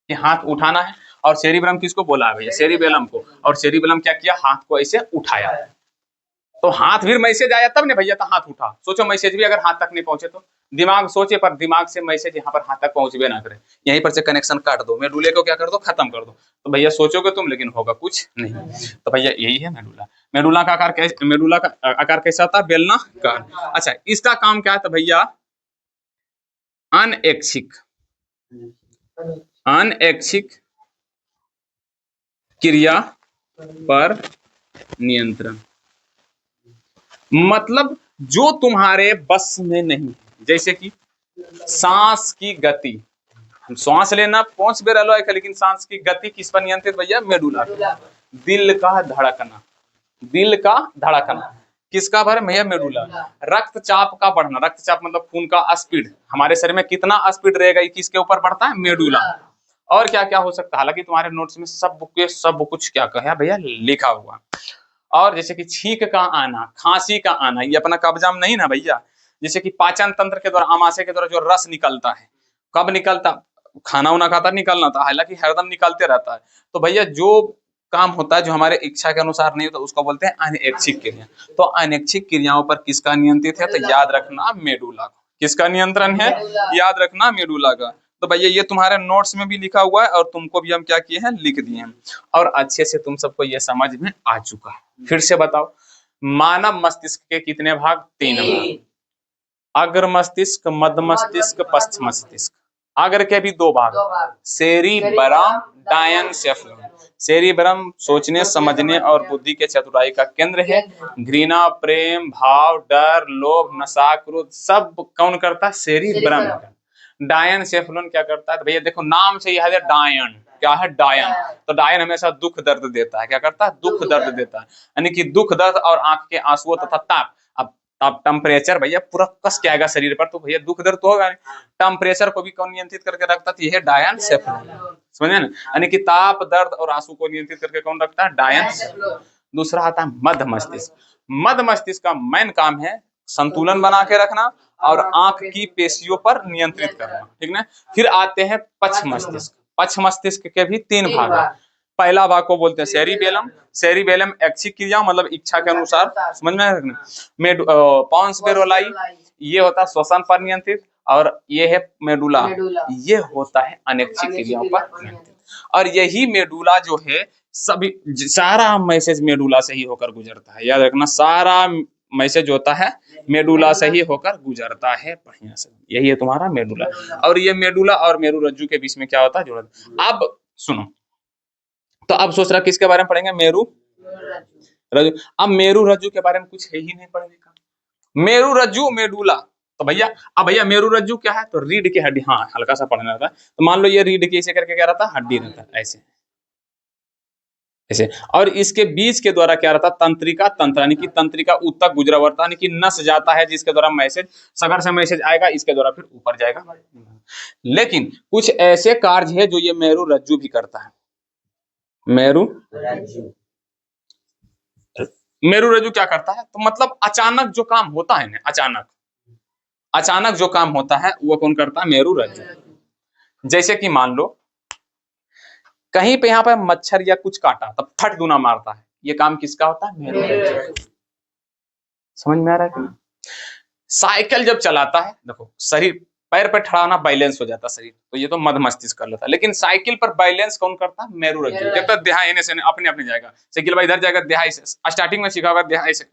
कि हाथ उठाना है, और सेरिबेलम किसको बोला है भैया, सेरिबेलम को, और सेरिबेलम क्या किया, हाथ को ऐसे उठाया, तो हाथ भी मैसेज आया तब ने भैया तो हाथ उठा। सोचो मैसेज भी अगर हाथ तक नहीं पहुंचे तो, दिमाग सोचे पर दिमाग से मैसेज यहाँ पर हाथ तक पहुंचबे ना करे, यहीं पर से कनेक्शन काट दो, मेडुले को क्या कर दो, खत्म कर दो, तो भैया सोचोगे तुम लेकिन होगा कुछ नहीं। तो भैया यही है मेडुला। मेडुला का आकार कैसे, मेडुला का आकार कैसा था, बेलनाकार। अच्छा, इसका काम क्या है तो भैया अनऐच्छिक, अनऐच्छिक क्रिया पर नियंत्रण, मतलब जो तुम्हारे बस में नहीं, जैसे कि सांस की गति, हम सांस लेना पहुंच बेर है, लेकिन सांस की गति किस पर नियंत्रित भैया, मेडुला। दिल का धड़कना, दिल का धड़कना किसका भर भैया, मेडुला। रक्तचाप का बढ़ना, रक्तचाप मतलब खून का स्पीड, हमारे शरीर में कितना स्पीड रहेगा किसके ऊपर बढ़ता है, मेडुला। और क्या क्या हो सकता है, हालांकि तुम्हारे नोट्स में सब कुछ क्या कहा भैया लिखा हुआ। और जैसे कि छींक का आना, खांसी का आना, ये अपना कब्जा में नहीं ना भैया। जैसे कि पाचन तंत्र के द्वारा, आमाशय के द्वारा जो रस निकलता है, कब निकलता, खाना उना खाता निकलना था, हालांकि हरदम निकलते रहता है। तो भैया जो काम होता है जो हमारे इच्छा के अनुसार नहीं होता उसको बोलते हैं अनैच्छिक क्रिया। तो अनैच्छिक क्रियाओं पर किसका नियंत्रित है, तो याद रखना मेडुला। किसका नियंत्रण है, याद रखना मेडुला का। तो भैया ये तुम्हारे नोट्स में भी लिखा हुआ है और तुमको भी हम क्या किए हैं, लिख दिए हैं, और अच्छे से तुम सबको ये समझ में आ चुका है। फिर से बताओ, मानव मस्तिष्क के कितने भाग? 3 भाग। अग्र मस्तिष्क, मध्य मस्तिष्क, पश्च मस्तिष्क। अग्र के भी 2 भाग, सेरिबरम, डायनसेफलन। सेरिबरम सोचने समझने और बुद्धि के चतुराई का केंद्र है। घृणा, प्रेम, भाव, डर, लोभ, नशा, क्रोध सब कौन करता है? सेरिबरम का। डायनसेफलन क्या करता है? तो भैया देखो नाम से यह है डायन, क्या है? डायन। तो डायन हमेशा दुख दर्द देता है, क्या करता है? दुख दर्द देता है, यानी कि दुख दर्द और आंख के आंसुओं तथा ताप। अब टेम्परेचर भैया पूरा कस के आएगा शरीर पर, तो भैया दुख दर्द तो होगा। टेम्परेचर को भी कौन नियंत्रित करके रखता है? यह डायनसेफलन, समझे ना? यानी कि ताप, दर्द और आंसू को नियंत्रित करके कौन रखता है? डायनसेफलन। दूसरा आता है मध्य मस्तिष्क। मध्य मस्तिष्क का मेन काम है संतुलन बना के रखना और आंख की पेशियों पर नियंत्रित करना, ठीक ना? फिर आते हैं पश्च मस्तिष्क। पश्च मस्तिष्क के भी 3 भाग है। पहला भाग को बोलते हैं सेरिबेलम। सेरिबेलम ऐच्छिक क्रिया मतलब इच्छा के अनुसार, समझ में? पॉन्स बेरोलाई ये होता है श्वसन पर नियंत्रित, और ये है मेडुला, ये होता है अनैच्छिक क्रियाओं पर नियंत्रित। और यही मेडुला जो है सभी सारा मैसेज मेडुला से ही होकर गुजरता है, याद रखना, सारा मैसेज होता है मेडुला से ही होकर गुजरता है। बढ़िया से, यही है तुम्हारा मेडुला। और ये मेडुला और मेरु रज्जु के बीच में क्या होता है? जुड़ा। अब सुनो, तो अब सोच रहा किसके बारे में पढ़ेंगे? मेरु रज्जु। अब मेरु रज्जु के बारे में कुछ है ही नहीं पढ़ने का। मेरु रज्जु मेडुला, तो भैया अब भैया मेरु रज्जु क्या है? तो रीढ़ की हड्डी। हाँ, हल्का सा पढ़ना रहता है। तो मान लो ये रीढ़ की ऐसे करके क्या रहता है? हड्डी रहता है, ऐसे ऐसे। और इसके बीच के द्वारा क्या रहता है? तंत्रिका तंत्र, यानी कि तंत्रिका ऊतक गुजरावर्ता, यानी कि नस जाता है जिसके द्वारा मैसेज, सगर से मैसेज आएगा, इसके द्वारा फिर ऊपर जाएगा। लेकिन कुछ ऐसे कार्य है जो ये मेरु रज्जु भी करता है। मेरु मेरु रज्जु क्या करता है? तो मतलब अचानक जो काम होता है ना, अचानक जो काम होता है वो कौन करता है? मेरु रज्जु। जैसे कि मान लो कहीं पे यहाँ पे मच्छर या कुछ काटा, तब फट दूना मारता है, ये काम किसका होता है? मेरु रज्जु। समझ में आ रहा है कि नहीं? साइकिल जब चलाता है, देखो शरीर पैर पे ठहराना, बैलेंस हो जाता है शरीर, तो ये तो मध्य मस्तिष्क कर लेता है। लेकिन साइकिल पर बैलेंस कौन करता है? मेरु रज्जु। जब तक देहा इन्हें से अपने अपने जाएगा, साइकिल भाई इधर जाएगा, देहा स्टार्टिंग में सीखा होगा देहा ऐसे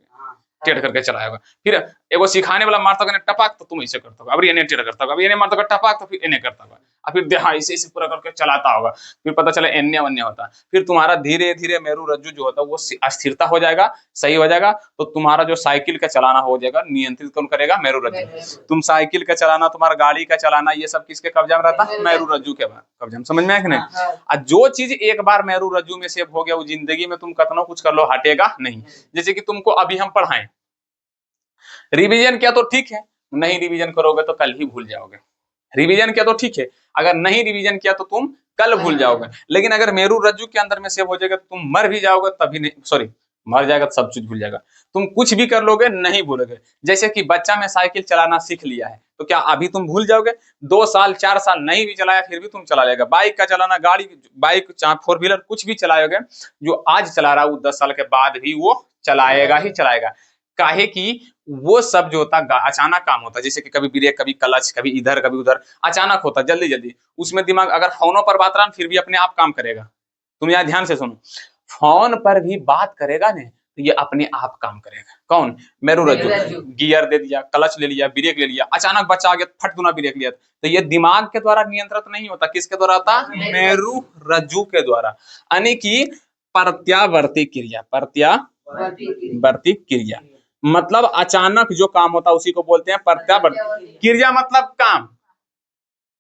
टेढ़ करके चलाया होगा, फिर एगो सिखाने वाला मारता होगा टपाक, तो तुम ऐसे करता होगा, अब ये टेढ़ करता होगा, अब ये मारता होगा टपाक, तो फिर इन्हें करता होगा, और फिर देहा ऐसे पूरा करके चलाता होगा, फिर पता चला एन्य वन्य होता है। फिर तुम्हारा धीरे धीरे मेरु रज्जु जो होता है वो स्थिरता हो जाएगा, सही हो जाएगा, तो तुम्हारा जो साइकिल का चलाना हो जाएगा, नियंत्रित कौन करेगा? मेरु रज्जु। तुम साइकिल का चलाना, तुम्हारा गाड़ी का चलाना, ये सब किसके कब्जा में रहता है? मेरु रज्जु के कब्जा में। समझ में आया कि नहीं? जो चीज एक बार मेरु रज्जु में सेव हो गया, वो जिंदगी में तुम कतना कुछ कर लो हटेगा नहीं। जैसे कि तुमको अभी हम पढ़ाएं, रिवीजन किया तो ठीक है, नहीं रिवीजन करोगे तो कल ही भूल जाओगे। रिवीजन किया तो ठीक है, अगर नहीं रिवीजन किया तो तुम कल भूल जाओगे। लेकिन अगर मेरु रज्जु के अंदर में सेव हो जाएगा, तुम मर भी जाओगे तभी नहीं, सॉरी मर जाएगा तो सब चीज भूल जाएगा, तुम कुछ भी कर लोगे नहीं भूलोगे। जैसे कि बच्चा में साइकिल चलाना सीख लिया है, तो क्या अभी तुम भूल जाओगे? 2 साल 4 साल नहीं भी चलाया फिर भी तुम चला लेगा। बाइक का चलाना, गाड़ी, बाइक चाहे 4 व्हीलर कुछ भी चलाओगे, जो आज चला रहा है वो 10 साल के बाद भी वो चलाएगा ही चलाएगा। काहे कि वो सब जो होता है अचानक काम होता है, जैसे कि कभी ब्रेक, कभी क्लच, कभी इधर कभी उधर, अचानक होता है, जल्दी जल्दी। उसमें दिमाग अगर फोनों पर बात रहा फिर भी अपने आप काम करेगा। तुम यहाँ ध्यान से सुनो, फोन पर भी बात करेगा ने तो ये अपने आप काम करेगा। कौन? मेरु रज्जु। गियर दे दिया, क्लच ले लिया, ब्रेक ले लिया, अचानक बच्चा आ गया फट दूना ब्रेक लिया, तो ये दिमाग के द्वारा नियंत्रित नहीं होता, किसके द्वारा होता? मेरु रज्जु के द्वारा। यानी कि प्रत्यावर्ती क्रिया, प्रत्यावर्ती क्रिया मतलब अचानक जो काम होता है उसी को बोलते हैं प्रत्यावर्ती क्रिया। मतलब काम,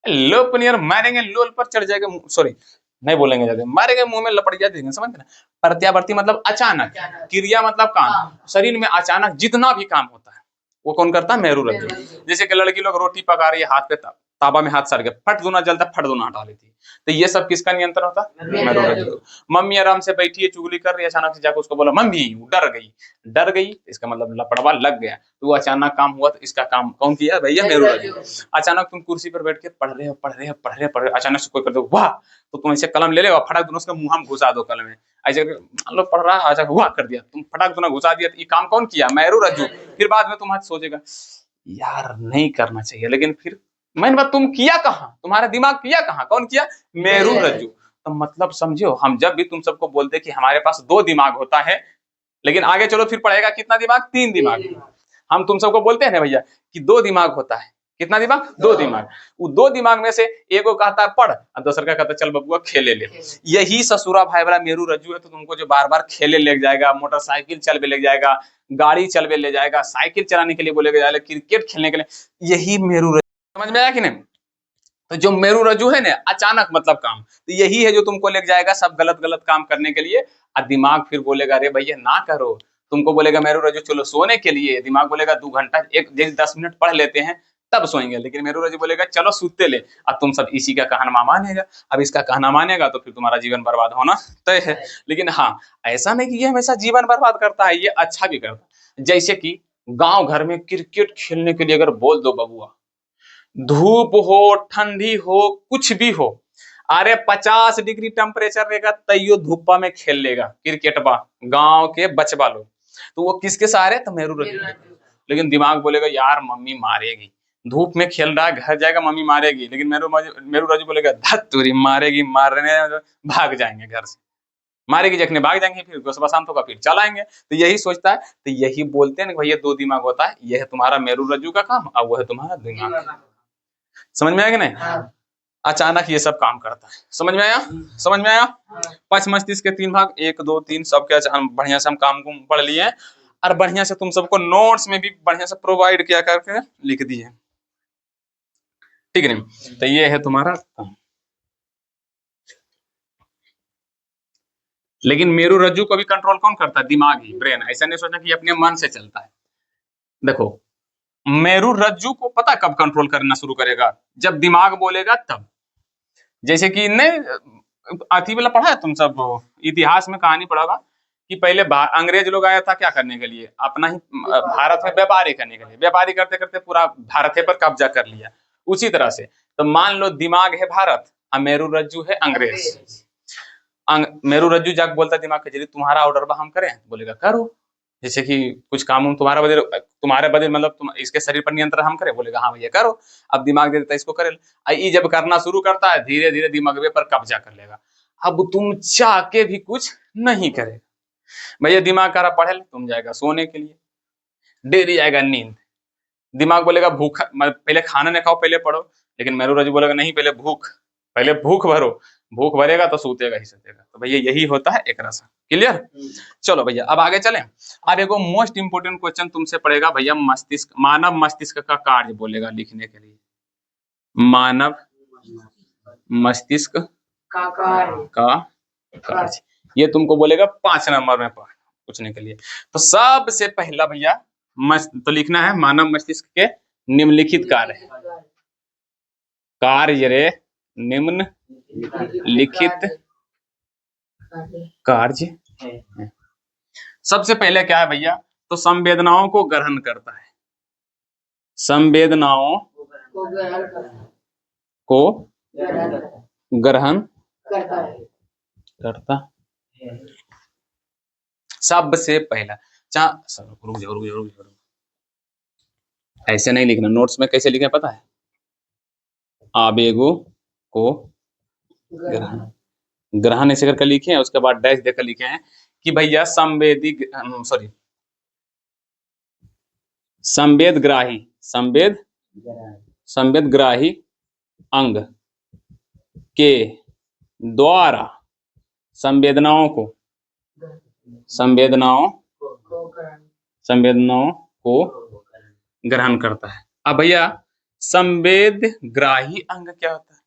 लोग पनियर मारेंगे, लोल पर चढ़ जाएगा, सॉरी नहीं बोलेंगे ज्यादा, मारेंगे मुंह में लपट जाएंगे, समझ ना? प्रत्यावर्ती मतलब अचानक, क्रिया मतलब काम। शरीर में अचानक जितना भी काम होता है वो कौन करता है? मेरु रज्जु। जैसे कि लड़की लोग रोटी पका रही है, हाथ पे ताबा में हाथ सर गया, फट दूना जलता, फट दूना हटा लेती, तो ये सब किसका नियंत्रण होता? मेरु रज्जु। मम्मी आराम से बैठी है, चुगली कर रही है, अचानक से जाकर उसको बोला मम्मी, डर गई, इसका मतलब लपड़वा लग गया, तो वो अचानक काम हुआ, तो इसका काम कौन किया? भैया मेरु रज्जु। अचानक तुम कुर्सी पर बैठ के पढ़ रहे हो, अचानक से कोई कर दो वाह, तो तुम ऐसे कलम ले लो, फटाक दोनों उसके मुंह में घुसा दो कलम में, ऐसे लो पढ़ रहा है, अच्छा हुआ कर दिया, तुम फटाक दोनों घुसा दिया, तो ये काम कौन किया? मेरु रज्जु। फिर बाद में तुम आज सोचेगा यार नहीं करना चाहिए, लेकिन फिर मैंने बात तुम किया कहाँ, तुम्हारा दिमाग किया कहाँ, कौन किया, मेरू रज्जु। तो मतलब समझो, हम जब भी तुम सबको बोलते कि हमारे पास 2 दिमाग होता है, लेकिन आगे चलो फिर पड़ेगा कितना दिमाग, 3 दिमाग। हम तुम सबको बोलते हैं ना भैया कि 2 दिमाग होता है, कितना दिमाग, 2 दिमाग। वो 2 दिमाग में से एगो कहता है पढ़ और दूसरा का कहता है चल बबुआ खेले ले। यही ससुरा भाई बड़ा मेरू रज्जू है, तो तुमको जो बार बार खेले ले जाएगा, मोटरसाइकिल चलवे ले जाएगा, गाड़ी चलवे ले जाएगा, साइकिल चलाने के लिए बोलेगा जाएगा, क्रिकेट खेलने के लिए, यही मेरू रज्जू। समझ में आया कि नहीं। तो जो मेरू रज्जू है ना, अचानक मतलब काम, तो यही है जो तुमको ले जाएगा सब गलत गलत काम करने के लिए। और दिमाग फिर बोलेगा अरे भैया ना करो, तुमको बोलेगा मेरू रज्जू चलो सोने के लिए, दिमाग बोलेगा 2 घंटा एक 10 मिनट पढ़ लेते हैं तब सोएंगे, लेकिन मेरू रज्जू बोलेगा चलो सूते ले। अब तुम सब इसी का कहना मानेगा, अब इसका कहना मानेगा तो फिर तुम्हारा जीवन बर्बाद होना तय है। लेकिन हाँ, ऐसा नहीं कि ये हमेशा जीवन बर्बाद करता है, ये अच्छा भी करता है। जैसे कि गांव घर में क्रिकेट खेलने के लिए अगर बोल दो बबुआ, धूप हो ठंडी हो कुछ भी हो, अरे 50 डिग्री टेम्परेचर रहेगा तैयो धूपा में खेल लेगा क्रिकेट बा, गांव के बचवा लोग। तो वो किसके सहारे, तो मेरू रज्जू। लेकिन दिमाग बोलेगा यार मम्मी मारेगी, धूप में खेल रहा है घर जाएगा मम्मी मारेगी, लेकिन मेरू रज्जू बोलेगा धत तुरी मारेगी, मारने भाग जाएंगे घर से, मारेगी जखने भाग जाएंगे, फिर सुबह शाम होगा फिर चल आएंगे। तो यही सोचता है, तो यही बोलते हैं ना भैया 2 दिमाग होता है, यह है तुम्हारा मेरू रज्जू का काम और वह है तुम्हारा दिमाग। समझ में आया कि नहीं। अचानक ये सब काम करता है, समझ में आया, समझ में आया। पश्च मस्तिष्क के 3 भाग, 1 2 3 सबके हम बढ़िया से हम काम को पढ़ लिए हैं, और बढ़िया से तुम सबको नोट्स में भी बढ़िया से प्रोवाइड किया करके लिख दिए, ठीक है नहीं। तो ये है तुम्हारा काम। लेकिन मेरू रज्जू को भी कंट्रोल कौन करता है, दिमाग ही, ब्रेन। ऐसा नहीं सोचना कि अपने मन से चलता है। देखो मेरू रज्जू को पता कब कंट्रोल करना शुरू करेगा, जब दिमाग बोलेगा तब। जैसे कि नहीं अति वाला पढ़ा है तुम सब, इतिहास में कहानी पढ़ा होगा कि पहले अंग्रेज लोग आया था क्या करने के लिए, अपना ही भारत में व्यापारी करने के लिए, व्यापारी करते करते पूरा भारत पर कब्जा कर लिया। उसी तरह से तो मान लो दिमाग है भारत और मेरू रज्जू है अंग्रेज। मेरू रज्जू जाके बोलता दिमाग के जरिए तुम्हारा ऑर्डर बा हम करें, बोलेगा करो। जैसे कि कुछ काम तुम्हारा बदल, तुम्हारे बदल मतलब तुम इसके शरीर पर नियंत्रण हम करें, बोलेगा हाँ भैया करो। अब दिमाग दे देता है इसको करे, ये जब करना शुरू करता है धीरे धीरे दिमाग पर कब्जा कर लेगा। अब तुम चाह के भी कुछ नहीं करेगा। भैया दिमाग कह रहा पढ़े, तुम जाएगा सोने के लिए, डेरी आएगा नींद। दिमाग बोलेगा भूख, पहले खाना न खाओ पहले पढ़ो, लेकिन मेरू रज्जू बोलेगा नहीं पहले भूख भरो, भूख भरेगा तो सूतेगा ही सूतेगा। तो भैया यही होता है एक रसा। क्लियर। चलो भैया अब आगे चलें। अब एगो मोस्ट इंपोर्टेंट क्वेश्चन तुमसे पड़ेगा भैया, मस्तिष्क, मानव मस्तिष्क का कार्य बोलेगा लिखने के लिए, मानव मस्तिष्क का कार्य, ये तुमको बोलेगा 5 नंबर में पूछने के लिए। तो सबसे पहला भैया तो लिखना है मानव मस्तिष्क के निम्नलिखित कार्य, कार्य रे निम्नलिखित कार्य। सबसे पहले क्या है भैया, तो संवेदनाओं को ग्रहण करता है, संवेदनाओं को ग्रहण करता सबसे पहला। रुक जाओ, ऐसे नहीं लिखना, नोट्स में कैसे लिखे पता है, आवेगों को ग्रहण ऐसे करके लिखे हैं, उसके बाद डैश देकर लिखे हैं कि भैया संवेदग्राही अंग के द्वारा संवेदनाओं को ग्रहण करता है। अब भैया संवेदग्राही अंग क्या होता है,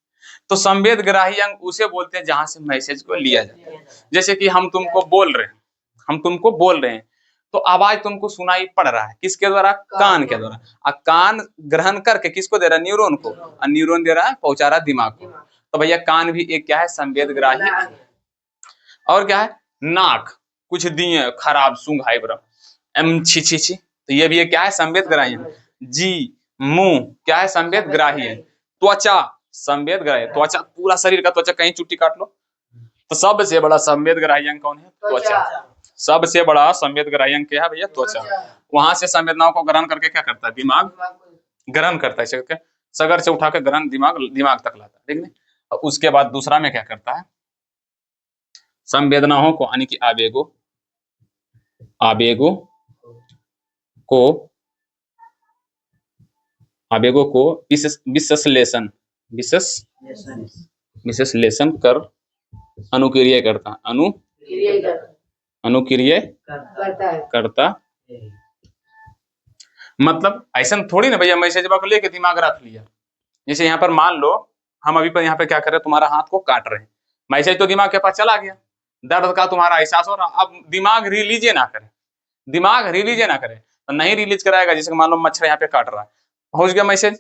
तो संवेदग्राही अंग उसे बोलते हैं जहां से मैसेज को लिया जाता है। जैसे कि हम तुमको बोल रहे हैं, तो आवाज तुमको सुनाई पड़ रहा है, किसके द्वारा, कान के द्वारा। और कान ग्रहण करके किसको दे रहा है, न्यूरॉन को, और न्यूरॉन दे रहा है, पहुंचा रहा है दिमाग को। तो भैया कान भी एक क्या है, संवेदग्राही। और क्या है, नाक, कुछ दिए खराब सूंघ छी, तो ये भी क्या है, संवेदग्राही है। जी, मुंह क्या है, संवेदग्राही है। त्वचा संवेदग्राही, त्वचा पूरा शरीर का त्वचा, कहीं चुट्टी काट लो। तो सबसे बड़ा संवेदग्राही अंग कौन है, त्वचा। सबसे बड़ा संवेदग्राही अंग क्या है भैया, त्वचा। वहां से संवेदनाओं को ग्रहण करके क्या करता है, दिमाग ग्रहण करता है, सगर से उठाकर ग्रहण दिमाग तक लाता है, ठीक है। और उसके बाद दूसरा में क्या करता है, संवेदनाओं को यानी कि आवेगों को विश्लेषण कर अनुक्रिय करता। मतलब ऐसा थोड़ी ना भैया मैसेज को लेके दिमाग रख लिया। जैसे यहाँ पर मान लो हम अभी पर यहाँ पे क्या कर रहे हैं, तुम्हारा हाथ को काट रहे हैं, मैसेज तो दिमाग के पास चला गया, दर्द का तुम्हारा एहसास हो रहा, अब दिमाग रिलीज ना करे तो नहीं रिलीज कराएगा। जैसे मान लो मच्छर यहाँ पे काट रहा है, पहुंच गया मैसेज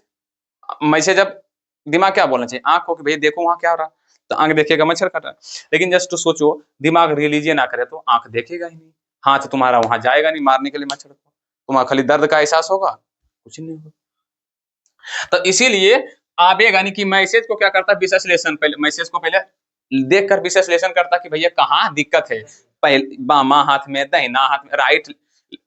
अब दिमाग क्या बोलना चाहिए, आंख को कि भाई देखो वहां क्या हो रहा, तो आंख देखेगा मच्छर काट रहा है। लेकिन जस्ट सोचो दिमाग रिलीज ना करे तो आंख देखेगा ही नहीं, हाथ तुम्हारा वहां जाएगा नहीं मारने के लिए मच्छर को, तुम्हारा खाली दर्द का एहसास होगा, कुछ नहीं होगा। तो इसीलिए आवेग यानी कि मैसेज को क्या करता है, विश्लेषण, पहले मैसेज को पहले देखकर विश्लेषण करता कि भैया कहाँ दिक्कत है, पहले बामा हाथ में, दाहिना हाथ में,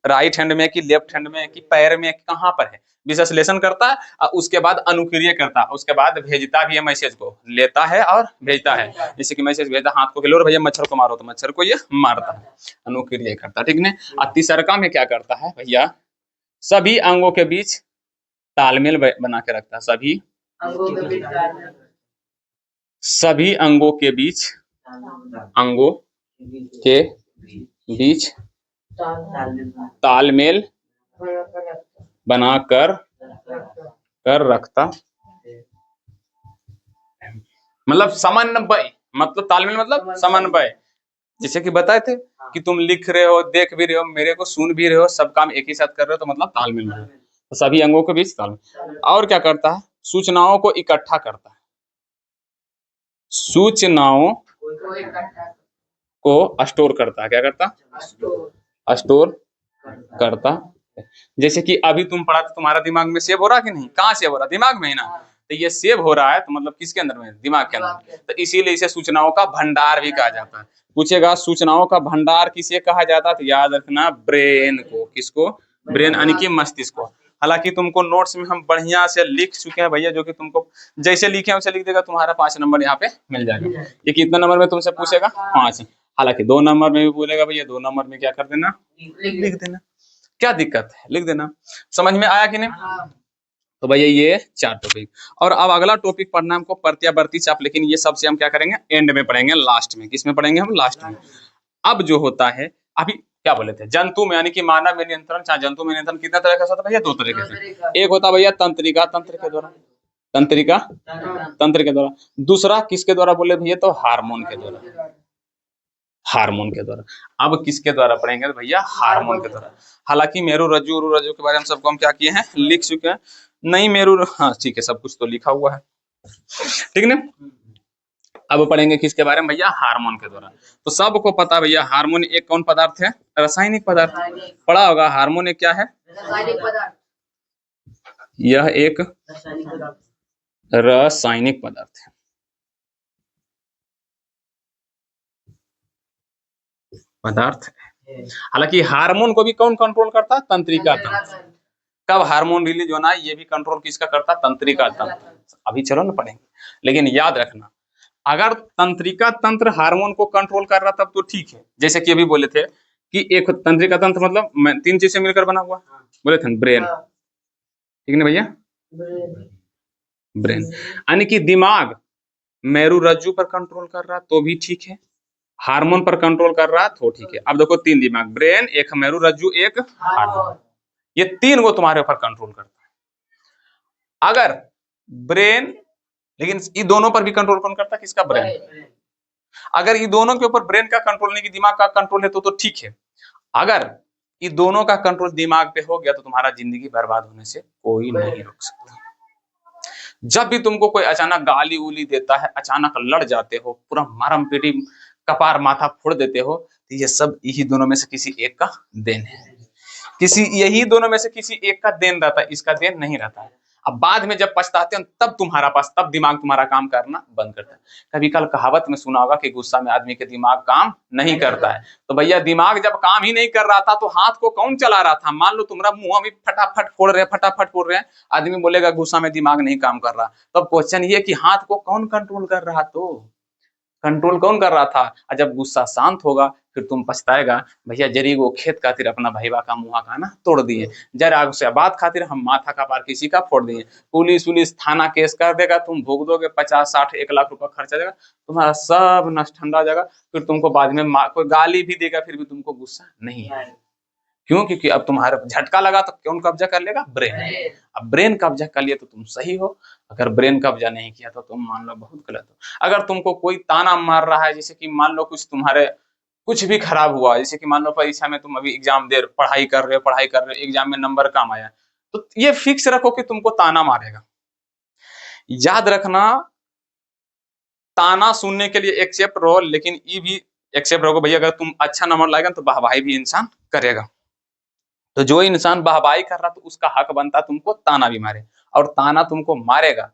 राइट हैंड में कि लेफ्ट हैंड में कि पैर में, कहाँ पर है, विश्लेषण करता है। और उसके बाद अनुक्रिय करता है, उसके बाद भेजता भी है, मैसेज को लेता है और भेजता है। जैसे कि मैसेज भेजता हाथ को कि लो भैया मच्छर को मारो, तो मच्छर को ये मारता है, अनुक्रिय करता, ठीक है। और तीसरा में क्या करता है भैया, सभी अंगों के बीच तालमेल बना के रखता है, सभी अंगों के बीच तालमेल बनाकर रखता, मतलब समन्वय, मतलब तालमेल मतलब समन्वय। जैसे कि बताए थे कि तुम लिख रहे हो, देख भी रहे हो, मेरे को सुन भी रहे हो, सब काम एक ही साथ कर रहे हो, तो मतलब तालमेल है। तो सभी अंगों के बीच तालमेल। और क्या करता है, सूचनाओं को इकट्ठा करता है, सूचनाओं को स्टोर करता है, क्या करता, स्टोर करता। जैसे कि अभी तुम पढ़ा तो तुम्हारा दिमाग में सेव हो रहा कि नहीं, कहाँ सेव हो रहा, दिमाग में ही ना, तो ये सेव हो रहा है तो मतलब किसके अंदर में, दिमाग के अंदर। तो इसीलिए इसे सूचनाओं का भंडार भी कहा जाता है। पूछेगा सूचनाओं का भंडार किसे कहा जाता है, तो याद रखना ब्रेन को, किसको, ब्रेन यानी कि मस्तिष्क को। हालांकि तुमको नोट्स में हम बढ़िया से लिख चुके हैं भैया, जो कि तुमको जैसे लिखे हैं वैसे लिख देगा, तुम्हारा 5 नंबर यहाँ पे मिल जाएगा। ये कितना नंबर में तुमसे पूछेगा, 5। हालांकि 2 नंबर में भी बोलेगा भैया, 2 नंबर में क्या कर देना, लिख देना, क्या दिक्कत है, लिख देना। समझ में आया कि नहीं। तो भैया ये 4 टॉपिक। और अब अगला टॉपिक पढ़ना हमको प्रत्यावर्ती चाप, लेकिन ये सबसे हम क्या करेंगे, एंड में पढ़ेंगे, लास्ट में। किस में पढ़ेंगे हम, लास्ट में। अब जो होता है, अभी क्या बोले थे, जंतु में यानी कि मानव में नियंत्रण, चाहे जंतु में नियंत्रण कितना तरह का होता है भैया, 2 तरीके से। एक होता है भैया तंत्रिका, तंत्र के द्वारा, तंत्र के द्वारा। दूसरा किसके द्वारा बोले भैया, तो हार्मोन के द्वारा, हार्मोन के द्वारा। अब किसके द्वारा पढ़ेंगे तो भैया, हार्मोन के द्वारा। हालांकि मेरू रज्जु के बारे में सबको हम क्या किए हैं, लिख चुके हैं। नहीं मेरू, हाँ ठीक है, सब कुछ तो लिखा हुआ है, ठीक है। अब पढ़ेंगे किसके बारे में भैया, हार्मोन के द्वारा। तो सबको पता भैया हार्मोन एक कौन पदार्थ है, रासायनिक पदार्थ। पढ़ा होगा हार्मोन एक क्या है, यह एक रासायनिक पदार्थ है। हालांकि हार्मोन को भी कौन कंट्रोल करता है, तंत्रिका तंत्र। कब हार्मोन रिलीज होना है ये भी कंट्रोल किसका करता है, तंत्रिका तंत्र। अभी चलो ना पढ़ेंगे, लेकिन याद रखना अगर तंत्रिका तंत्र हार्मोन को कंट्रोल कर रहा तब तो ठीक है। जैसे कि अभी बोले थे कि एक तंत्रिका तंत्र मतलब 3 चीज से मिलकर बना हुआ, बोले थे ब्रेन, ठीक है भैया, ब्रेन यानी कि दिमाग मेरू रज्जु पर कंट्रोल कर रहा तो भी ठीक है, हार्मोन पर कंट्रोल कर रहा तो ठीक है। अब देखो 3 दिमाग, ब्रेन, एक मेरू रज्जु, एक हार्मोन, ये 3 को तुम्हारे ऊपर कंट्रोल करता है। अगर ब्रेन, लेकिन ये दोनों पर भी कंट्रोल कौन करता है, किसका, ब्रेन। अगर ये दोनों के ऊपर ब्रेन का कंट्रोल नहीं कि दिमाग का कंट्रोल है तो ठीक है। अगर ये दोनों का कंट्रोल दिमाग पे हो गया तो तुम्हारा जिंदगी बर्बाद होने से कोई नहीं रोक सकता। जब भी तुमको कोई अचानक गाली उली देता है, अचानक लड़ जाते हो, पूरा मारम पीटी कपार माथा फोड़ देते हो, तो ये सब यही दोनों में से किसी एक का देन है, किसी यही दोनों में से किसी एक का देन रहता है, इसका देन नहीं रहता है। अब बाद में जब पछताते हो तब दिमाग तुम्हारा काम करना बंद करता है। कभी कल कहावत में सुना होगा कि गुस्सा में आदमी के दिमाग काम नहीं करता है। तो भैया दिमाग जब काम ही नहीं कर रहा था तो हाथ को कौन चला रहा था? मान लो तुम्हारा मुंह अभी फटाफट फोड़ रहे हैं, आदमी बोलेगा गुस्सा में दिमाग नहीं काम कर रहा। तो अब क्वेश्चन ये कि हाथ को कौन कंट्रोल कर रहा? तो कंट्रोल कौन कर रहा था? और जब गुस्सा शांत होगा फिर तुम पछताएगा, भैया जरी वो खेत खातिर अपना भईवा का मुंह का ना तोड़ दिए, जरा से बात खातिर हम माथा का पार किसी का फोड़ दिए, पुलिस थाना केस कर देगा, तुम भोग दोगे, 50-60-1 लाख रुपया खर्चा देगा, तुम्हारा सब नष्ट ठंडा हो जाएगा। फिर तुमको बाद में कोई गाली भी देगा फिर भी तुमको गुस्सा नहीं है। क्यों? क्योंकि अब तुम्हारा झटका लगा तो कौन कब्जा कर लेगा? ब्रेन। अब ब्रेन कब्जा कर लिया तो तुम सही हो, अगर ब्रेन कब्जा नहीं किया तो तुम मान लो बहुत गलत हो। अगर तुमको कोई ताना मार रहा है, जैसे कि मान लो कुछ भी खराब हुआ, जैसे कि मान लो परीक्षा में तुम अभी एग्जाम दे पढ़ाई कर रहे हो, एग्जाम में नंबर कम आया, तो ये फिक्स रखो कि तुमको ताना मारेगा। याद रखना, ताना सुनने के लिए एक्सेप्ट रहो, लेकिन ये भी एक्सेप्ट रहो भैया अगर तुम अच्छा नंबर लाएगा तो वाहवाही भी इंसान करेगा। तो जो इंसान वाहवाही कर रहा तो उसका हक बनता तुमको ताना भी मारे, और ताना तुमको मारेगा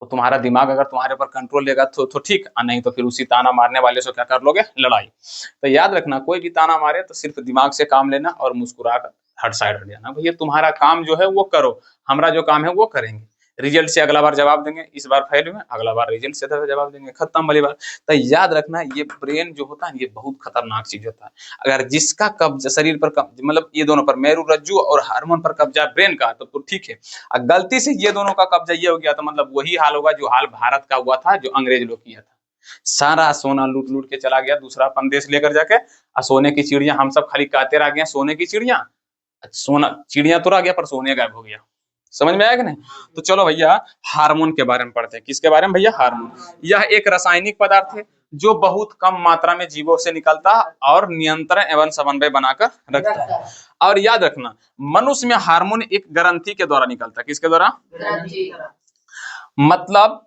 तो तुम्हारा दिमाग अगर तुम्हारे ऊपर कंट्रोल लेगा तो ठीक, नहीं तो फिर उसी ताना मारने वाले से क्या कर लोगे? लड़ाई। तो याद रखना, कोई भी ताना मारे तो सिर्फ दिमाग से काम लेना और मुस्कुरा कर हट साइड हट जाना। भैया तुम्हारा काम जो है वो करो, हमारा जो काम है वो करेंगे। रिजल्ट से अगला बार जवाब देंगे, इस बार फेल हुए अगला बार रिजल्ट से जवाब देंगे, खत्म वाली बात। तो याद रखना, ये ब्रेन जो होता है ये बहुत खतरनाक चीज होता है। अगर जिसका कब्जा शरीर पर मतलब ये दोनों पर, मेरू रज्जु और हार्मोन पर कब्जा ब्रेन का, तो ठीक है। अगर गलती से ये दोनों का कब्जा ये हो गया तो मतलब वही हाल होगा जो हाल भारत का हुआ था, जो अंग्रेज लोग किया था। सारा सोना लूट लूट के चला गया दूसरा अपन देश लेकर जाके, और सोने की चिड़िया हम सब खाली कहते रह गए सोने की चिड़िया, सोना चिड़िया तो रह गया पर सोने गायब हो गया। समझ में आया कि नहीं? तो चलो भैया हार्मोन के बारे में पढ़ते हैं। किसके बारे में भैया? हार्मोन। यह एक रासायनिक पदार्थ है जो बहुत कम मात्रा में जीवों से निकलता और नियंत्रण एवं समन्वय बनाकर रखता है। और याद रखना, मनुष्य में हार्मोन एक ग्रंथि के द्वारा निकलता है। किसके द्वारा? मतलब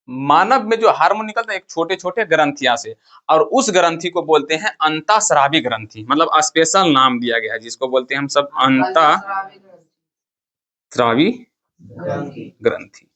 मानव में जो हार्मोन निकलता है एक छोटे छोटे ग्रंथियां से, और उस ग्रंथि को बोलते हैं अंतःस्रावी ग्रंथि। मतलब स्पेशल नाम दिया गया है जिसको बोलते हैं हम सब अंतःस्रावी ग्रंथि,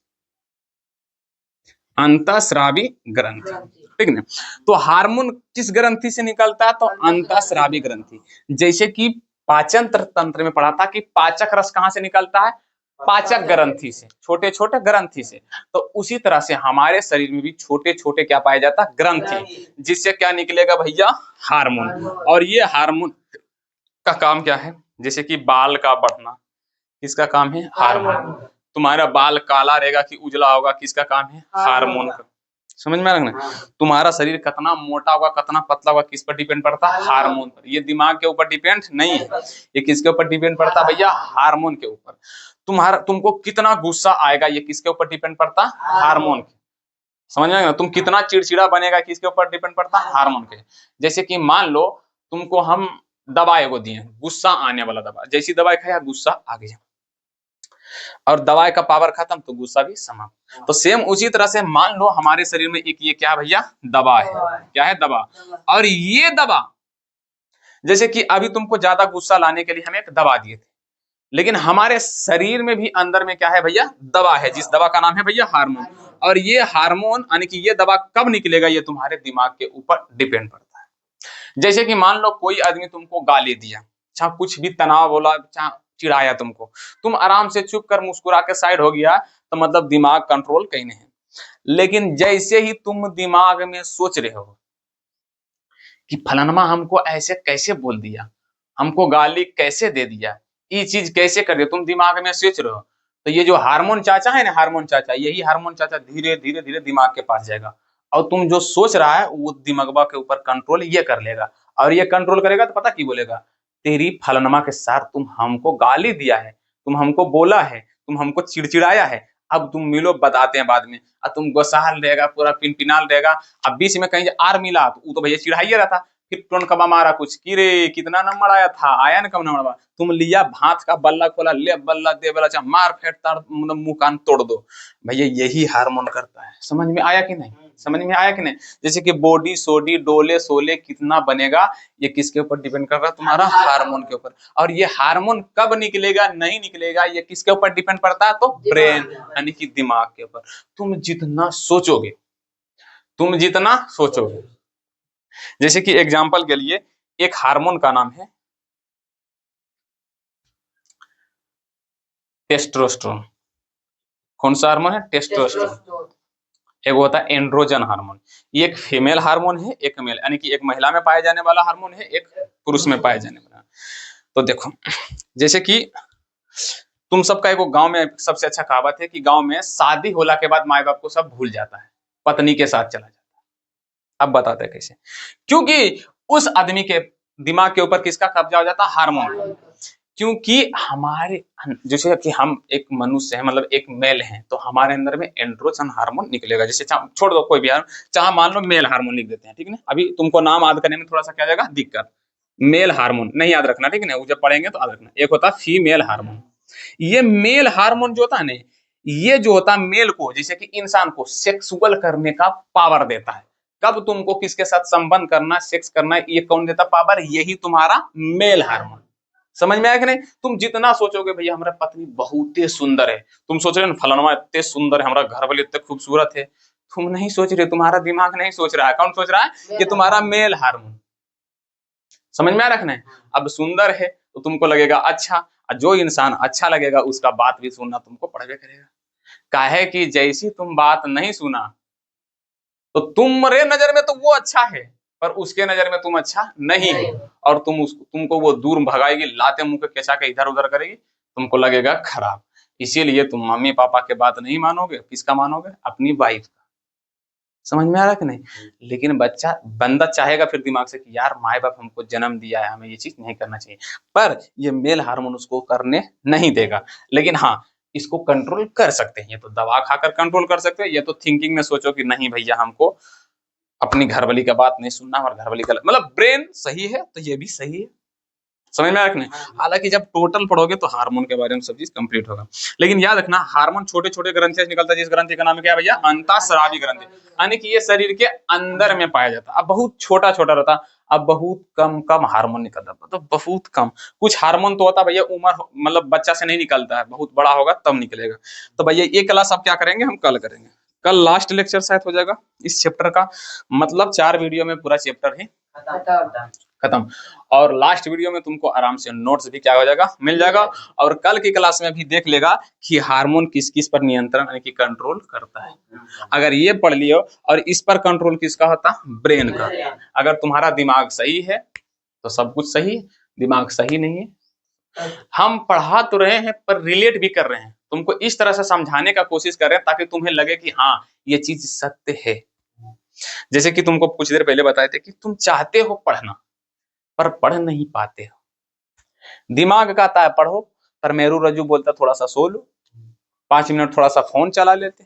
अंतःस्रावी ग्रंथि, ठीक ना? तो हार्मोन किस ग्रंथि से निकलता है? तो अंतःस्रावी ग्रंथि। जैसे कि पाचन तंत्र में पढ़ा था कि पाचक रस कहाँ से निकलता है? पाचक ग्रंथि से, छोटे छोटे ग्रंथि से। तो उसी तरह से हमारे शरीर में भी छोटे छोटे क्या पाया जाता है? ग्रंथि, जिससे क्या निकलेगा भैया? हार्मोन। और ये हार्मोन का काम क्या है? जैसे कि बाल का बढ़ना, किसका काम है? हार्मोन। तुम्हारा बाल काला रहेगा कि उजला होगा, किसका काम है? हार्मोन का। समझ में आ रहा है? तुम्हारा शरीर कितना मोटा होगा कितना पतला होगा किस पर डिपेंड पड़ता है? हार्मोन पर। ये दिमाग के ऊपर डिपेंड नहीं है, ये किसके ऊपर डिपेंड पड़ता है भैया? हार्मोन के ऊपर। तुमको कितना गुस्सा आएगा ये किसके ऊपर डिपेंड पड़ता है? हार्मोन के। समझ में आएगा? तुम कितना चिड़चिड़ा बनेगा किसके ऊपर डिपेंड पड़ता है? हार्मोन के। जैसे कि मान लो तुमको हम दवा एगो दिए, गुस्सा आने वाला दवा, जैसी दवाई खाया गुस्सा आ गया, और दवाई का पावर खत्म तो गुस्सा भी समाप्त। तो सेम उसी तरह से मान लो हमारे शरीर में एक ये क्या भैया? दवा है। क्या है? दवा। और ये दवा, जैसे कि अभी तुमको ज्यादा गुस्सा लाने के लिए हम एक दवा दिए थे, लेकिन हमारे शरीर में भी अंदर में क्या है भैया? दवा है, जिस दवा का नाम है भैया हार्मोन। और ये हार्मोन यानी कि ये दवा कब निकलेगा ये तुम्हारे दिमाग के ऊपर डिपेंड पड़ता है। जैसे कि मान लो कोई आदमी तुमको गाली दिया, चाहे कुछ भी तनाव बोला, चाहे चिढ़ाया तुमको, तुम आराम से चुप कर मुस्कुरा के साइड हो गया तो मतलब दिमाग कंट्रोल कहीं नहीं है। लेकिन जैसे ही तुम दिमाग में सोच रहे हो कि फलानमा हमको ऐसे कैसे बोल दिया, हमको गाली कैसे दे दिया, ये चीज कैसे कर दिया, तुम दिमाग में सोच रहे हो, तो ये जो हार्मोन चाचा है ना, हार्मोन चाचा, यही हार्मोन चाचा धीरे धीरे धीरे दिमाग के पास जाएगा, और तुम जो सोच रहा है वो दिमागबा के ऊपर कंट्रोल ये कर लेगा। और ये कंट्रोल करेगा तो पता की बोलेगा? तेरी फलनमा के साथ तुम हमको गाली दिया है, तुम हमको बोला है, तुम हमको चिड़चिड़ाया है, अब तुम मिलो बताते हैं बाद में। और तुम गोसाल रहेगा, पूरा पिनपिनाल रहेगा। अब बीच में कहीं आर मिला तो वो तो भैया चिढ़ाइए रहा था, फिर टोन कबा मारा कुछ कि रे कितना नंबर आया था, आया ना कम नंबर, तुम लिया भात का बल्ला खोला, ले बल्ला दे बल्ला, चाहे मार फेंट तार मतलब मुंह कान तोड़ दो। भैया यही हार्मोन करता है। समझ में आया कि नहीं? समझ में आया कि नहीं? जैसे कि बॉडी सोडी डोले सोले कितना बनेगा, ये किसके ऊपर डिपेंड कर रहा है? तुम्हारा हार्मोन के ऊपर। और ये हार्मोन कब निकलेगा नहीं निकलेगा, ये किसके ऊपर डिपेंड पड़ता है? तो ब्रेन यानी कि दिमाग के ऊपर। तुम जितना सोचोगे, तुम जितना सोचोगे, जैसे कि एग्जाम्पल के लिए एक हार्मोन का नाम है टेस्टोस्टेरोन। कौन सा हार्मोन है? टेस्टोस्टेरोन। एक होता है एंड्रोजन हार्मोन, ये एक फीमेल हार्मोन है, एक मेल, यानी कि एक महिला में पाए जाने वाला हार्मोन है, एक पुरुष में पाए जाने वाला। तो देखो, जैसे कि तुम सबका एक गांव में सबसे अच्छा कहावत है कि गांव में शादी होला के बाद माँ बाप को सब भूल जाता है, पत्नी के साथ चला जाता है। अब बताते हैं कैसे? क्योंकि उस आदमी के दिमाग के ऊपर किसका कब्जा हो जाता है? हार्मोन। क्योंकि हमारे जैसे कि हम एक मनुष्य है, मतलब एक मेल है, तो हमारे अंदर में एंड्रोजन हार्मोन निकलेगा। जैसे छोड़ दो कोई भी हार्मोन, चाहे मान लो मेल हार्मोन लिख देते हैं, ठीक है ना? अभी तुमको नाम याद करने में थोड़ा सा क्या जाएगा? दिक्कत। मेल हार्मोन नहीं याद रखना, ठीक है ना? वो जब पढ़ेंगे तो याद रखना। एक होता है फीमेल हार्मोन। ये मेल हार्मोन जो होता है ना, ये जो होता है मेल को, जैसे कि इंसान को सेक्सुअल करने का पावर देता है। कब तुमको किसके साथ संबंध करना, सेक्स करना, ये कौन देता पावर? यही तुम्हारा मेल हार्मोन। समझ में आया कि नहीं? तुम जितना सोचोगे भैया हमारा पत्नी बहुत ही सुंदर है, तुम सोच रहे हो फलाना इतने सुंदर है, हमारा घर वाले इतने खूबसूरत है, तुम नहीं सोच रहे, तुम्हारा दिमाग नहीं सोच रहा है। कौन सोच रहा है? ये तुम्हारा मेल हार्मोन। समझ में आ रखना है? अब सुंदर है तो तुमको लगेगा अच्छा, जो इंसान अच्छा लगेगा उसका बात भी सुनना तुमको पड़ेगा करेगा। काहे कि जैसी तुम बात नहीं सुना तो तुम्हारे नजर में तो वो अच्छा है, पर उसके नजर में तुम अच्छा नहीं हो, और तुमको वो दूर भगाएगी, लाते मुंह के कैसा के इधर उधर करेगी, तुमको लगेगा खराब। इसीलिए तुम मम्मी पापा के बात नहीं मानोगे, किसका मानोगे? अपनी वाइफ का। समझ में आ रहा कि नहीं? लेकिन बंदा चाहेगा फिर दिमाग से कि यार माँ बाप हमको जन्म दिया है, हमें ये चीज नहीं करना चाहिए, पर ये मेल हार्मोन उसको करने नहीं देगा। लेकिन हाँ, इसको कंट्रोल कर सकते हैं, ये तो दवा खाकर कंट्रोल कर सकते हैं। ये तो थिंकिंग में सोचो कि नहीं भैया हमको अपनी घरवाली का बात नहीं सुनना, और घरवाली का मतलब ब्रेन सही है तो ये भी सही है। समझ में रखना। हालांकि जब टोटल पढ़ोगे तो हार्मोन के बारे में सब चीज कंप्लीट होगा। लेकिन याद रखना, हार्मोन छोटे छोटे ग्रंथि से निकलता है, जिस ग्रंथि का नाम है क्या भैया? अंतःस्रावी ग्रंथि। यानी कि ये शरीर के अंदर में पाया जाता है। अब बहुत छोटा छोटा रहता, अब बहुत कम कम हार्मोन निकलता है, तो बहुत कम। कुछ हार्मोन तो होता भैया उम्र, मतलब बच्चा से नहीं निकलता है, बहुत बड़ा होगा तब निकलेगा। तो भैया ये क्लास अब क्या करेंगे, हम कल करेंगे। कल लास्ट लेक्चर शायद हो जाएगा इस चैप्टर का, मतलब 4 वीडियो में पूरा चैप्टर है खत्म। और लास्ट वीडियो में तुमको आराम से नोट्स भी क्या हो जाएगा? मिल जाएगा। और कल की क्लास में भी देख लेगा कि हार्मोन किस किस पर नियंत्रण यानी कि कंट्रोल करता है। अगर ये पढ़ लियो, और इस पर कंट्रोल किसका होता? ब्रेन का। अगर तुम्हारा दिमाग सही है तो सब कुछ सही, दिमाग सही नहीं है, हम पढ़ा तो रहे हैं पर रिलेट भी कर रहे हैं, तुमको इस तरह से समझाने का कोशिश कर रहे हैं ताकि तुम्हें लगे कि हाँ ये चीज सत्य है। जैसे कि तुमको कुछ देर पहले बताए थे कि तुम चाहते हो पढ़ना पर पढ़ नहीं पाते हो। दिमाग कहता है पढ़ो, पर मेरू रज्जू बोलता थोड़ा सा सो लो, 5 मिनट थोड़ा सा फोन चला लेते।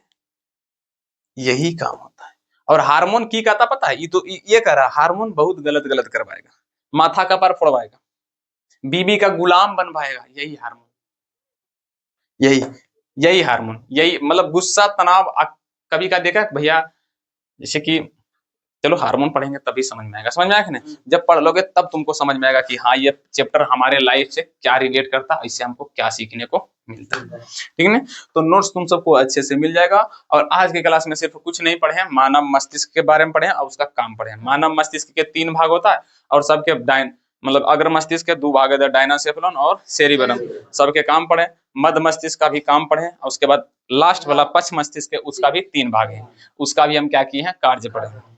यही काम होता है। और हार्मोन की कहता पता है, ये तो ये कह रहा हार्मोन बहुत गलत गलत करवाएगा, माथा का पर फोड़वाएगा, बीबी का गुलाम बनवाएगा। यही हार्मोन, यही यही हार्मोन, यही मतलब गुस्सा तनाव। कभी का देखा भैया, जैसे कि चलो हार्मोन पढ़ेंगे तभी समझ में आएगा। समझ में आएगा नहीं? जब पढ़ लोगे तब तुमको समझ में आएगा कि हाँ ये चैप्टर हमारे लाइफ से क्या रिलेट करता है, इससे हमको क्या सीखने को मिलता है। ठीक है? तो नोट्स तुम सबको अच्छे से मिल जाएगा। और आज की क्लास में सिर्फ कुछ नहीं पढ़े, मानव मस्तिष्क के बारे में पढ़े और उसका काम पढ़े। मानव मस्तिष्क के 3 भाग होता है, और सबके मतलब अग्र मस्तिष्क के 2 भाग है, डायनासेफलन और सेरिबेलम। सबके काम पढ़े। मध्य मस्तिष्क का भी काम पढ़े, और उसके बाद लास्ट वाला पश्च मस्तिष्क है, उसका भी 3 भाग है, उसका भी हम क्या किए हैं? कार्य पढ़े।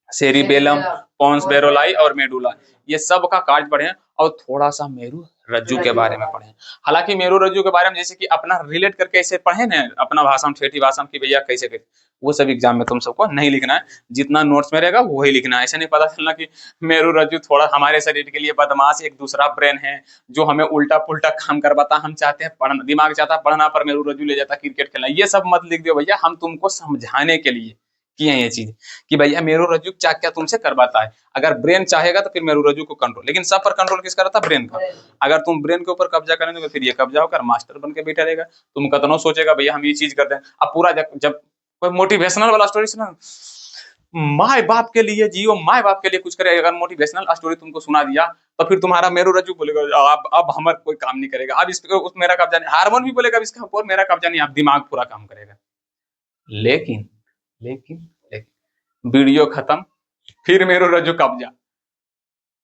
सेरिबेलम, पोन्स बेरोलाई और मेडुला, ये सब का कार्य पढ़े। और थोड़ा सा मेरू रज्जु के बारे में पढ़े। हालांकि मेरू रज्जु के बारे में जैसे कि अपना रिलेट करके ऐसे पढ़े ना, अपना भाषण ठेठी भाषण की भैया कैसे कैसे, वो सब एग्जाम में तुम सबको नहीं लिखना है। जितना नोट्स में रहेगा वही लिखना है। ऐसे नहीं पता चलना कि मेरू रज्जु थोड़ा हमारे शरीर के लिए बदमाश एक दूसरा ब्रेन है जो हमें उल्टा पुल्टा काम करवाता। हम चाहते हैं पढ़ना, दिमाग चाहता पढ़ना, पर मेरू रज्जु ले जाता क्रिकेट खेलना। ये सब मत लिख दो भैया, हम तुमको समझाने के लिए किए हैं ये चीज कि भैया मेरू रज्जु क्या क्या तुमसे करवाता है। अगर ब्रेन चाहेगा तो फिर मेरू रज्जु को कंट्रोल, लेकिन सब पर कंट्रोल किसका रहता? ब्रेन का। अगर तुम ब्रेन के ऊपर कब्जा करेंगे तो फिर ये कब्जा होकर मास्टर बन के बैठा रहेगा। तुम कतनो सोचेगा भैया हम ये चीज करते हैं, अब पूरा जब कोई मोटिवेशनल वाला स्टोरी सुना, माँ बाप के लिए जियो, माँ बाप के लिए कुछ करे। अगर मोटिवेशनल स्टोरी तुमको सुना दिया तो फिर तुम्हारा मेरू रज्जू बोलेगा अब हमारा कोई काम नहीं करेगा, अब इस पे उस मेरा कब्जा नहीं, हार्मोन भी बोलेगा अब इसका ऊपर मेरा कब्जा नहीं, अब दिमाग पूरा काम करेगा। लेकिन लेकिन लेकिन वीडियो खत्म, फिर मेरू रज्जू कब्जा।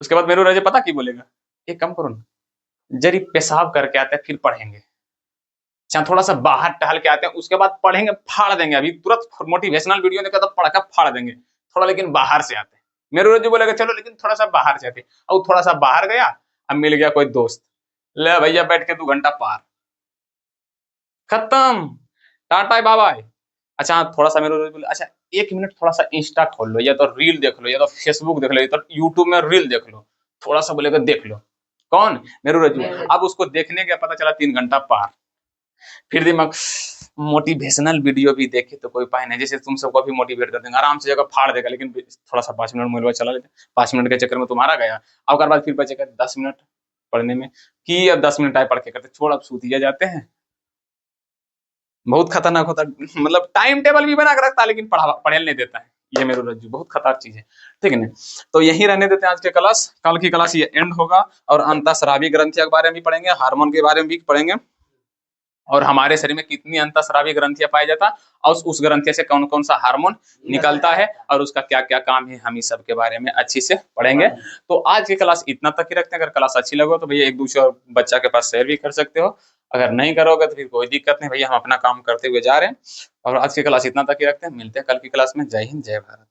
उसके बाद मेरू रज्जू पता की बोलेगा, एक काम करो ना, जरी पेशाब करके आते हैं फिर पढ़ेंगे, अच्छा थोड़ा सा बाहर टहल के आते हैं उसके बाद पढ़ेंगे, फाड़ देंगे, अभी तुरंत मोटिवेशनल वीडियो देखा तो पढ़ कर फाड़ देंगे, थोड़ा लेकिन बाहर से आते हैं। मेरे रज्जू बोलेगा चलो लेकिन थोड़ा सा बाहर से आते हैं। अब थोड़ा सा बाहर गया, अब मिल गया कोई दोस्त, ले भैया बैठ के 2 घंटा पार, खत्म, टाटा बाय बाय। अच्छा थोड़ा सा मेरे बोले अच्छा 1 मिनट थोड़ा सा इंस्टा खोल लो, या तो रील देख लो, या तो फेसबुक देख लो, या तो यूट्यूब में रील देख लो, थोड़ा सा बोलेगा देख लो। कौन? मेरू रज्जू। अब उसको देखने का पता चला 3 घंटा पार, फिर दिमाग मोटिवेशनल वीडियो भी देखे तो कोई उपाय नहीं, जैसे तुम सबको भी मोटिवेट कर देंगे, आराम से जगह फाड़ देगा, लेकिन थोड़ा सा 5 मिनट मोबाइल चला लेते, 5 मिनट के चक्कर में तुम्हारा गया। अब बाद फिर बचेगा 10 मिनट पढ़ने में, कि अब 10 मिनट आए पढ़ के करते, छोड़ अब सूतिया जाते हैं। बहुत खतरनाक होता है, मतलब टाइम टेबल भी बना के रखता है लेकिन पढ़े नहीं देता है। ये मेरू रज्जू बहुत खतरनाक चीज है, ठीक है ना। तो यही रहने देते हैं आज के क्लास, कल की क्लास ये एंड होगा, और अंतःस्रावी ग्रंथियों के बारे में भी पढ़ेंगे, हार्मोन के बारे में भी पढ़ेंगे, और हमारे शरीर में कितनी अंतःस्रावी ग्रंथियां पाई जाता, और उस ग्रंथि से कौन कौन सा हार्मोन निकलता है, और उसका क्या क्या काम है, हम इस सब के बारे में अच्छी से पढ़ेंगे। तो आज की क्लास इतना तक ही रखते हैं। अगर क्लास अच्छी लगे तो भैया एक दूसरे और बच्चा के पास शेयर भी कर सकते हो, अगर नहीं करोगे तो फिर कोई दिक्कत नहीं भैया, हम अपना काम करते हुए जा रहे हैं। और आज की क्लास इतना तक ही रखते हैं, मिलते हैं कल की क्लास में। जय हिंद, जय भारत।